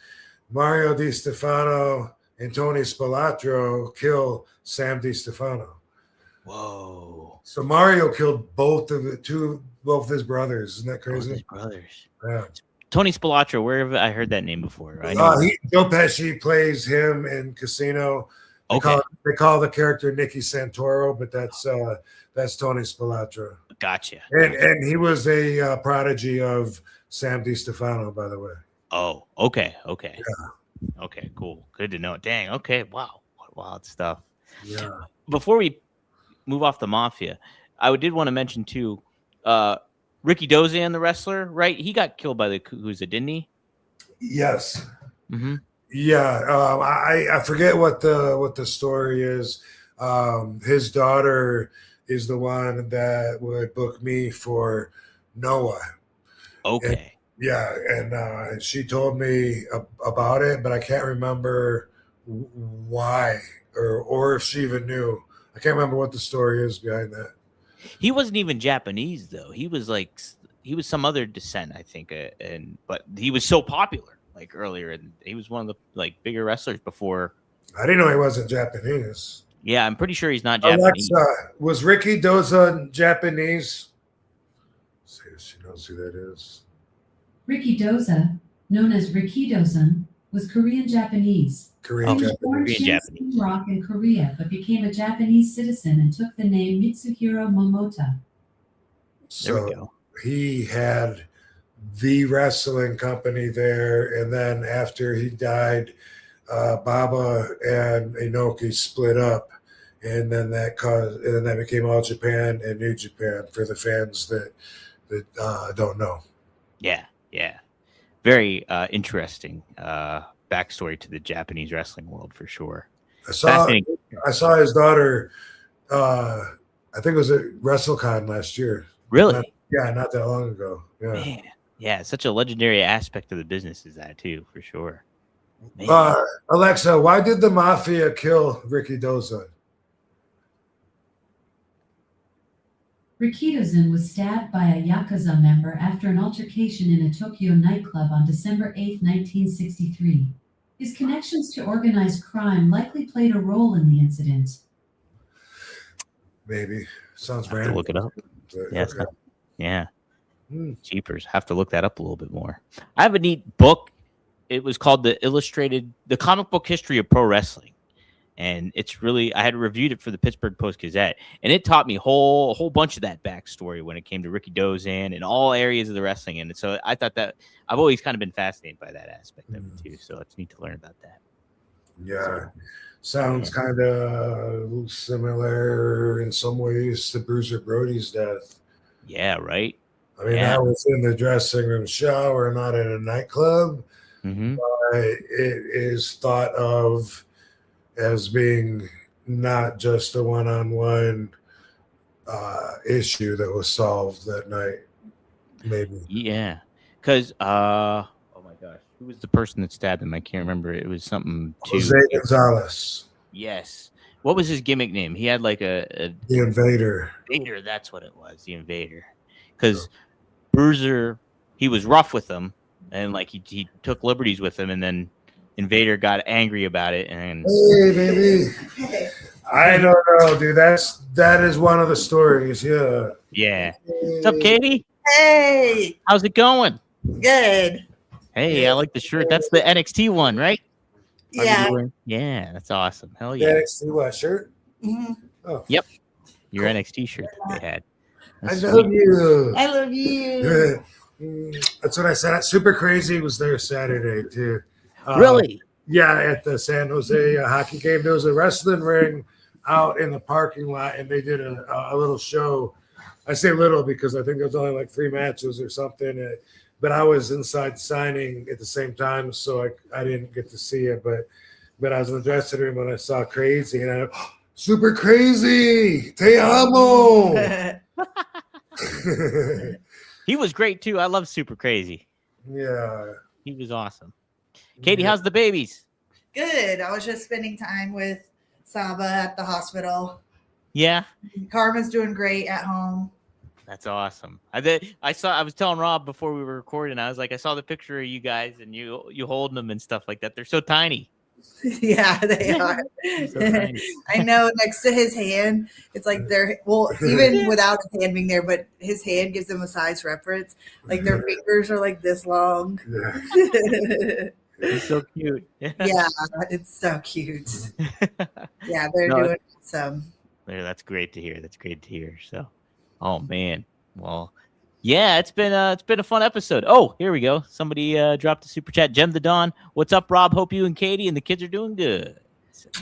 Mario Di Stefano and Tony Spilatro kill Sam Di Stefano. Whoa. So Mario killed both his brothers. Isn't that crazy? Both his brothers. Yeah. Tony Spilatro, where have I heard that name before? Joe Pesci plays him in Casino. They call the character Nicky Santoro, but that's Tony Spilatro. Gotcha. And he was a prodigy of Sam Di Stefano, by the way. Oh, okay. Yeah. Okay, cool. Good to know. Dang. Okay. Wow. What wild stuff. Yeah. Before we move off the mafia, I did want to mention too, Ricky Dozan, the wrestler, right? He got killed by the Yakuza, didn't he? Yes. Mm-hmm. Yeah. I forget what the story is. His daughter is the one that would book me for Noah. Okay. And she told me about it, but I can't remember why or if she even knew. I can't remember what the story is behind that. He wasn't even Japanese though. He was some other descent, I think, but he was so popular earlier, and he was one of the bigger wrestlers before. I didn't know he wasn't Japanese. Yeah, I'm pretty sure he's not Japanese. Alexa, was Ricky Doza Japanese? See if she knows who that is. Ricky Doza, known as Ricky Dozan, was Korean Japanese. He was born in Rock in Korea, but became a Japanese citizen and took the name Mitsuhiro Momota. So he had the wrestling company there, and then after he died, Baba and Inoki split up, and then that became All Japan and New Japan for the fans that don't know. Yeah. Very interesting backstory to the Japanese wrestling world for sure. I saw his daughter. I think it was at WrestleCon last year. Really? Not that long ago. Yeah. Man. Yeah, such a legendary aspect of the business is that too, for sure. Alexa, why did the mafia kill Ricky Dozan? Ricky Dozan was stabbed by a Yakuza member after an altercation in a Tokyo nightclub on December 8, 1963. His connections to organized crime likely played a role in the incident. Maybe. Sounds brand. Look it up. Yeah. Jeepers. Have to look that up a little bit more. I have a neat book. It was called the Comic Book History of Pro Wrestling. And it's really, I had reviewed it for the Pittsburgh Post-Gazette, and it taught me a whole bunch of that backstory when it came to Ricky Dozan and all areas of the wrestling. And so I thought that I've always kind of been fascinated by that aspect of it too. So it's neat to learn about that. Yeah. Sounds kind of similar in some ways to Bruiser Brody's death. Yeah, right. I mean, that was in the dressing room shower, not in a nightclub. Mm-hmm. It is thought of as being not just a one-on-one issue that was solved that night, maybe. Yeah, because oh my gosh, who was the person that stabbed him? I can't remember. It was something too. Jose Gonzalez. Yes. What was his gimmick name? He had the Invader. Invader, that's what it was. The Invader, because Bruiser, he was rough with him, and he took liberties with him, and then Invader got angry about it, and hey baby, I don't know, dude. That is one of the stories. Yeah. Hey. What's up, Katie? Hey. How's it going? Good. Hey, I like the shirt. That's the NXT one, right? Yeah. Yeah, that's awesome. Hell Yeah, yeah. NXT what shirt? Mhm. Oh, Yep. Your Cool. NXT shirt that they had. I That's love sweet. you. I love you. That's what I said. Super Crazy was there Saturday too. Really? Yeah, at the San Jose hockey game. There was a wrestling ring out in the parking lot, and they did a little show. I say little because I think there was only like 3 matches or something. But I was inside signing at the same time, so I didn't get to see it. But I was in the dressing room when I saw Crazy, and I Super Crazy, te amo. He was great too. I love Super Crazy. Yeah. He was awesome. Katie, how's the babies? Good. I was just spending time with Saba at the hospital. Yeah. Karma's doing great at home. That's awesome. I was telling Rob before we were recording, I was like, I saw the picture of you guys and you holding them and stuff like that. They're so tiny. Yeah, they are. So tiny. I know, next to his hand, it's like they're, well, even without his hand being there, but his hand gives them a size reference. Like their fingers are like this long. Yeah. He's so cute. Yeah, it's so cute. Yeah, they're No, doing awesome. Yeah, that's great to hear. That's great to hear. So, oh man. Well, yeah, it's been a fun episode. Oh, here we go. Somebody dropped a super chat. Gem the Dawn. What's up, Rob? Hope you and Katie and the kids are doing good.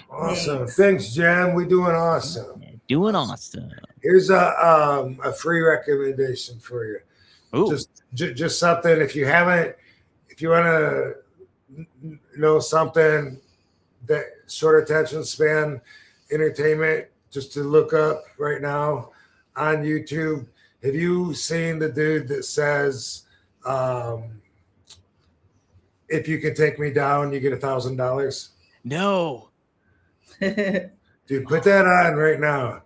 Awesome. Thanks, Jen. We're doing awesome. Yeah, doing awesome. Here's a free recommendation for you. Ooh. Just something. If you want to know something that short attention span entertainment, just to look up right now on YouTube. Have you seen the dude that says, if you can take me down, you get $1,000? No. Dude, put that on right now.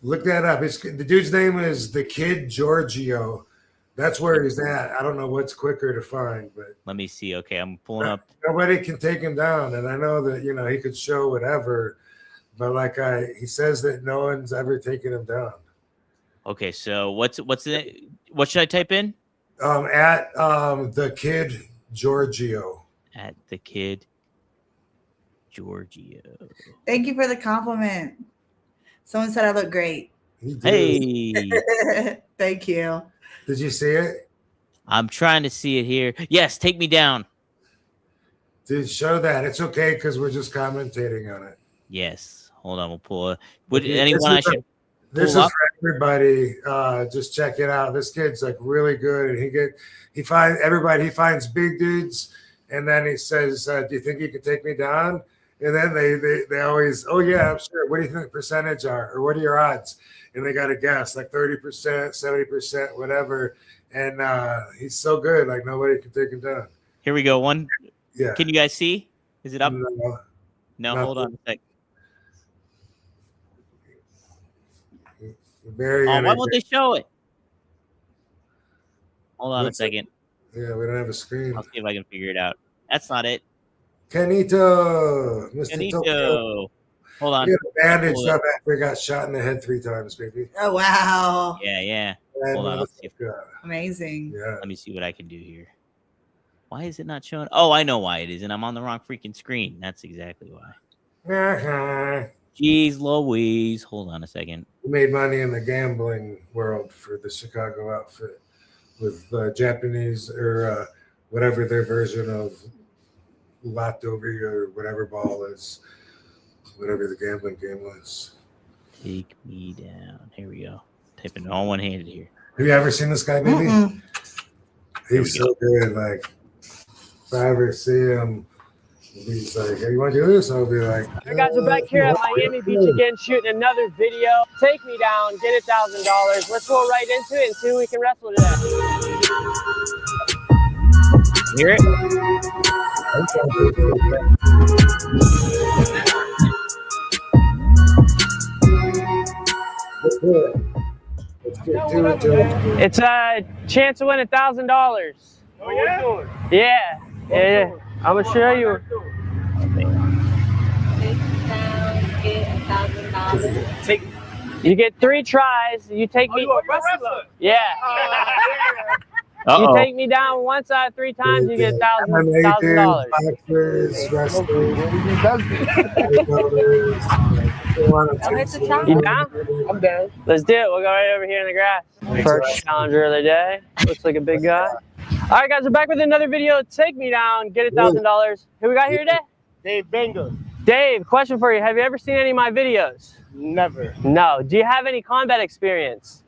Look that up. The dude's name is the Kid Giorgio. That's where he's at. I don't know what's quicker to find, but Let me see. Okay, I'm pulling up. nobody can take him down. And I know that, he could show whatever, but he says that no one's ever taken him down. Okay, so what's it? What should I type in? At the Kid Giorgio. At the Kid Giorgio. Thank you for the compliment. Someone said I look great. He did. Hey, Thank you. Did you see it? I'm trying to see it here. Yes, take me down. Dude, show that. It's okay because we're just commentating on it. Yes. Hold on, we'll pull it. Would Okay, anyone I should This pull is up? for everybody. Just check it out. This kid's really good, and he finds big dudes, and then he says, "Do you think you could take me down?" And then they always, "Oh yeah, I'm sure. What do you think the percentage are, or what are your odds?" And they got to guess, like 30%, 70%, whatever. And he's so good, like nobody can take him down. Here we go. One. Yeah. Can you guys see? Is it up? No, No, nothing. hold on a sec. very. Oh, why won't they show it? Hold on a What's it? second. Yeah, we don't have a screen. I'll see if I can figure it out. That's not it. Canito, Mr. Tokyo. Canito. Hold on. He got bandaged Hold it. up after he got shot in the head 3 times, baby. Oh, wow. Yeah. That Hold on, I'll see if- motherfucker. Amazing. Yeah. Let me see what I can do here. Why is it not showing? Oh, I know why it isn't. I'm on the wrong freaking screen. That's exactly why. Uh-huh. Jeez Louise. Hold on a second. He made money in the gambling world for the Chicago outfit with Japanese or whatever their version of Lottovi or whatever ball is, whatever the gambling game was. Take me down. Here we go. Typing all one-handed here. Have you ever seen this guy, baby? Mm-mm. He's so good. Like, if I ever see him, he's like, "Hey, you want to do this?" I'll be like, You guys are back here at Miami Beach again, shooting another video. Take me down, get $1,000. Let's go right into it and see who we can wrestle today. Hear it? Let's do it. Let's get to it. It's a chance to win $1,000. Oh, yeah? Yeah. I'm gonna show you. You get 3 tries. You take me. You a wrestler? Yeah. You Uh-oh. take me down once out of 3 times, you get MMA $1,000. boxers, wrestlers, You down? I'm down. Let's do it. We'll go right over here in the grass. First challenger of the day. Looks like a big guy. All right, guys, we're back with another video. Take me down, get $1,000. Who we got here today? Dave Bengal. Dave, question for you. Have you ever seen any of my videos? Never. No. Do you have any combat experience?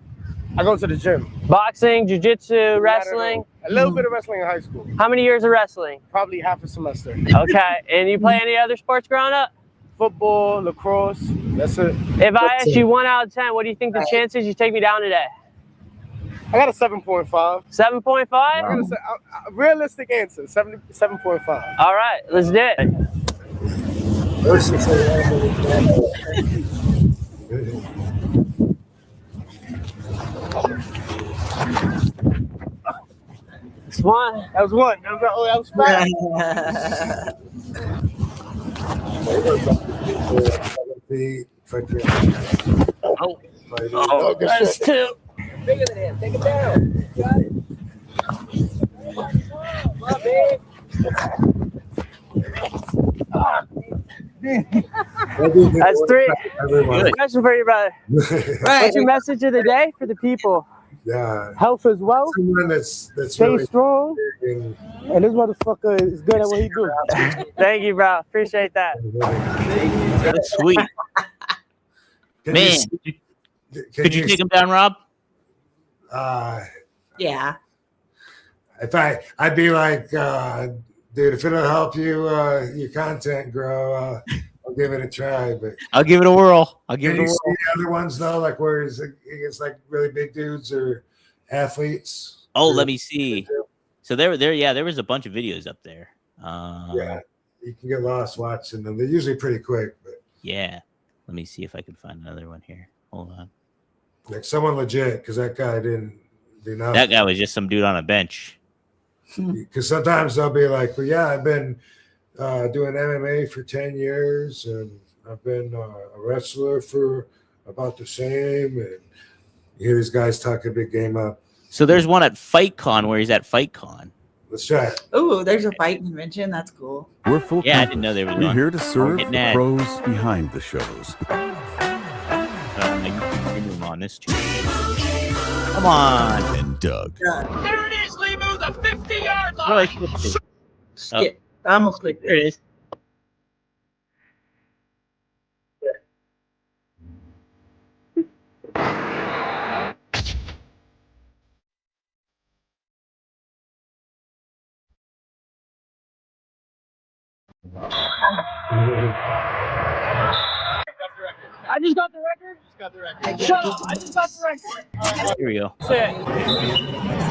I go to the gym. Boxing, jiu-jitsu, wrestling? A little bit of wrestling in high school. How many years of wrestling? Probably half a semester. Okay. And you play any other sports growing up? Football, lacrosse. That's it. If I asked you 1 out of 10, what do you think the chances you take me down today? I got a 7.5. 7.5? Realistic answer. 7.5. All right, let's do it. It's one. That was one. That was fast. Oh, that's 2. Bigger than him. Take it down. You got it. Come on, babe. That's 3. Good. Question for you, brother. What's your message of the day for the people? Yeah, Health as well. someone that's Stay really strong. and And this motherfucker is good at what he do. Thank you, bro. Appreciate that. That's sweet. Can Man, could you take him down, Rob? Yeah. If I'd be like, dude, if it'll help you your content grow, I'll give it a try. But I'll give it a whirl. I'll give can it a you see whirl. the other ones though, like where it's against like really big dudes or athletes? Oh, let me see. So there was a bunch of videos up there. Yeah, you can get lost watching them. They're usually pretty quick, but Yeah. Let me see if I can find another one here. Hold on. like someone legit, because that guy didn't do nothing. That guy was just some dude on a bench. Because sometimes they'll be like, well, yeah, I've been doing MMA for 10 years and I've been a wrestler for about the same. And you hear these guys talk a big game up. So there's one at FightCon where he's at FightCon. Let's try it. Oh, there's a fight convention. That's cool. We're full Yeah, I campus. didn't know they were We're doing. here to serve Getting the that. pros behind the shows. Move on this too. Come on. And Doug. There it is, Limu, the 50-yard What do I line. flip to? Skip. I almost clicked There it is. I just got the record. Shut up. I just got the record. Here we go. That's it.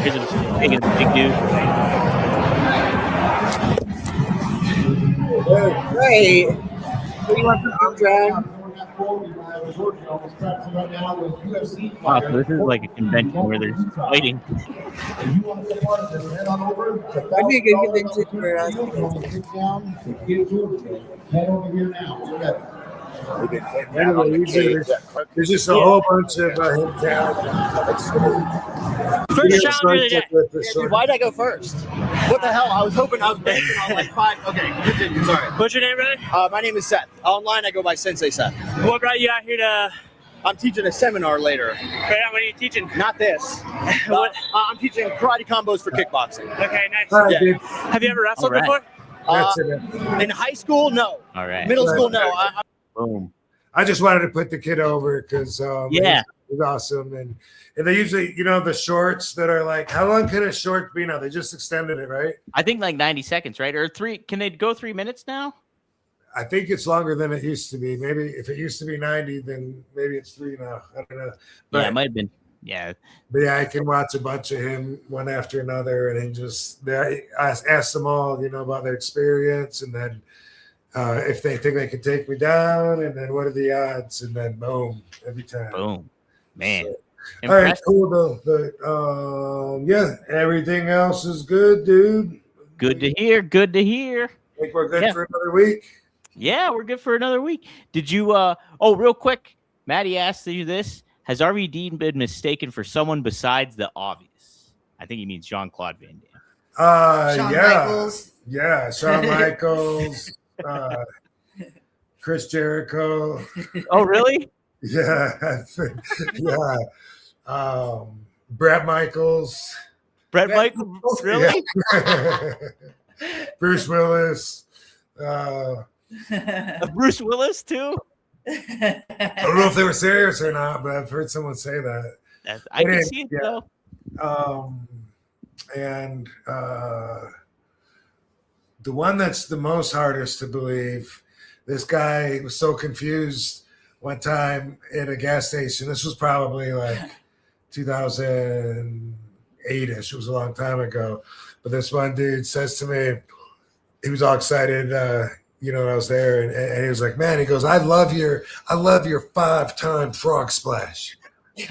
Here's a big dude. Great. What do you want for arm drag? Wow, so this is like a convention where there's fighting. That'd be a good convention for us. There's just a whole bunch of him down. First challenger of the day. Why'd I go first? What the hell? I was hoping I was banking on like 5. Okay, continue. Sorry. What's your name, brother? My name is Seth. Online, I go by Sensei Seth. What brought you out here to? I'm teaching a seminar later. What are you teaching? Not this. What? I'm teaching karate combos for kickboxing. Okay, nice. All right, Yeah. dude. Have you ever wrestled All right. before? That's it. In high school, no. All right. Middle school, no. Boom. I just wanted to put the kid over because Yeah. he's awesome. And they usually, the shorts that are like, how long can a short be now? They just extended it, right? I think like 90 seconds, right? Or 3. Can they go 3 minutes now? I think it's longer than it used to be. Maybe if it used to be 90, then maybe it's 3 now. I don't know. But, Yeah, it might have been. Yeah. but yeah, I can watch a bunch of him one after another, and then just ask them all, about their experience, and then if they think they can take me down, and then what are the odds, and then boom, every time. Boom. Man. All right, Impressive. cool though. But yeah, everything else is good, dude. Good to hear. Good to hear. Think we're good Yeah. for another week. Yeah, we're good for another week. Did you real quick, Maddie asked you this. Has RVD been mistaken for someone besides the obvious? I think he means Jean-Claude Van Damme. Shawn yeah, Michaels. yeah, Shawn Michaels, Chris Jericho. Oh, really? Yeah, yeah. Brett Michaels. Brett Brett Michaels, really? Yeah. Bruce Willis. Bruce Willis too? I don't know if they were serious or not, but I've heard someone say that. I can see it Yeah. though. And the one that's the most hardest to believe, this guy was so confused one time at a gas station. This was probably like 2008-ish. It was a long time ago. But this one dude says to me, he was all excited, I was there, and he was like, man, he goes, I love your 5-time frog splash. It's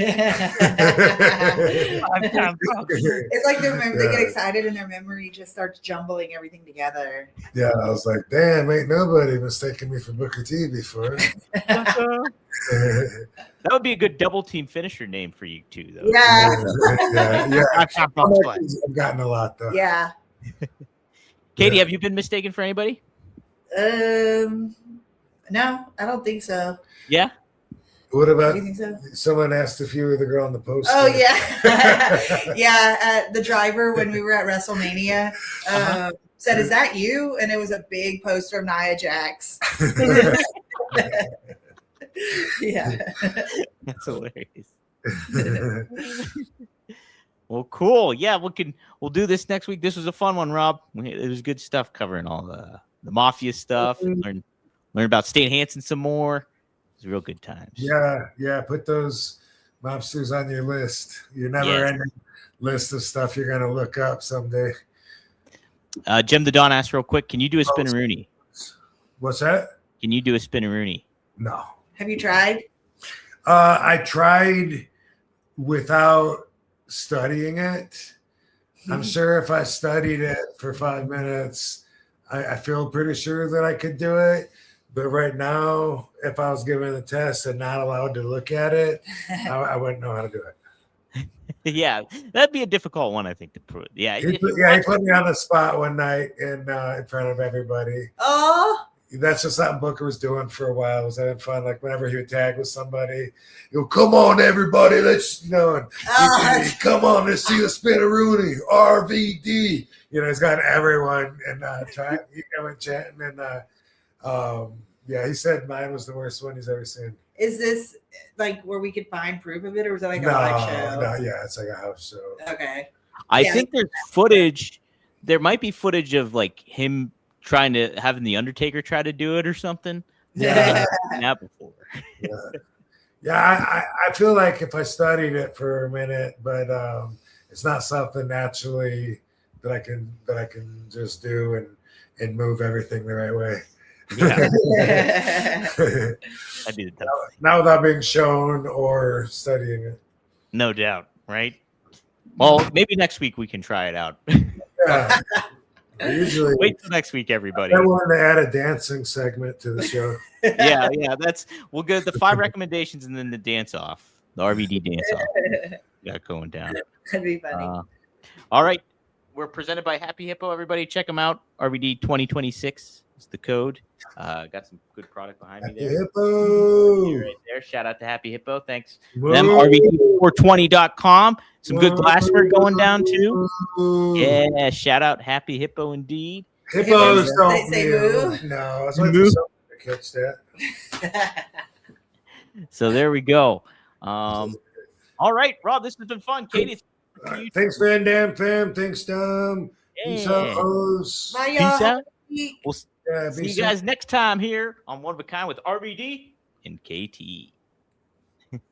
like they get excited and their memory just starts jumbling everything together. Yeah, I was like, damn, ain't nobody mistaken me for Booker T before. That would be a good double team finisher name for you too, though. Yeah. Yeah. I've gotten a lot though. Yeah. Katie, have you been mistaken for anybody? No, I don't think so. Yeah. What about You think so? someone asked if you were the girl on the poster? Oh yeah, yeah. The driver when we were at WrestleMania said, "Is that you?" And it was a big poster of Nia Jax. Yeah, That's hilarious. Well, cool. Yeah, we'll do this next week. This was a fun one, Rob. It was good stuff covering all the mafia stuff. Learn about Stan Hansen some more. It was real good times. Yeah. Put those mobsters on your list. Your never-ending list of stuff you're gonna look up someday. Jim the Don asked real quick, can you do a spin-a-rooney? What's that? Can you do a spin-a-rooney? No. have you tried? I tried without studying it. I'm sure if I studied it for 5 minutes, I feel pretty sure that I could do it. But right now, if I was given a test and not allowed to look at it, I wouldn't know how to do it. Yeah, that'd be a difficult one, I think, to prove. Yeah, He put me on the spot one night in front of everybody. Oh, That's just something Booker was doing for a while. Was having fun. Like whenever he would tag with somebody, he'll come on, everybody, let's come on, let's see the spin-a-rooney, RVD. He's got everyone and chatting and he said mine was the worst one he's ever seen. is this like where we could find proof of it, or was it like a No, live show? it's like a house show. Okay. I think there's footage. There might be footage of like him having the Undertaker try to do it or something. Yeah. That before. Yeah, I feel like if I studied it for a minute, but it's not something naturally that I can just do and move everything the right way. Yeah. That'd be the tough thing. Not without being shown or studying it. No doubt, right? Well, maybe next week we can try it out. Yeah. Usually Wait till next week, everybody. I wanted to add a dancing segment to the show. Yeah. We'll get the 5 recommendations and then the dance off, the RVD dance off. Got going down. That'd be funny. All right, we're presented by Happy Hippo. Everybody, check them out. RVD 2026 is the code. Got some good product behind me there. Hippo. Right there. Shout out to Happy Hippo. Thanks. Them RVD420.com. Some good glassware going down too. Yeah, shout out Happy Hippo indeed. Hippos don't They say move. moo? No, I was waiting for someone to catch that. So there we go. All right, Rob, this has been fun. Katie, Right. Thanks, Van Dam fam. Thanks, Tom. Peace out, hoes. Bye, Peace y'all. out. Peace. We'll see you guys next time here on One of a Kind with RVD and KT.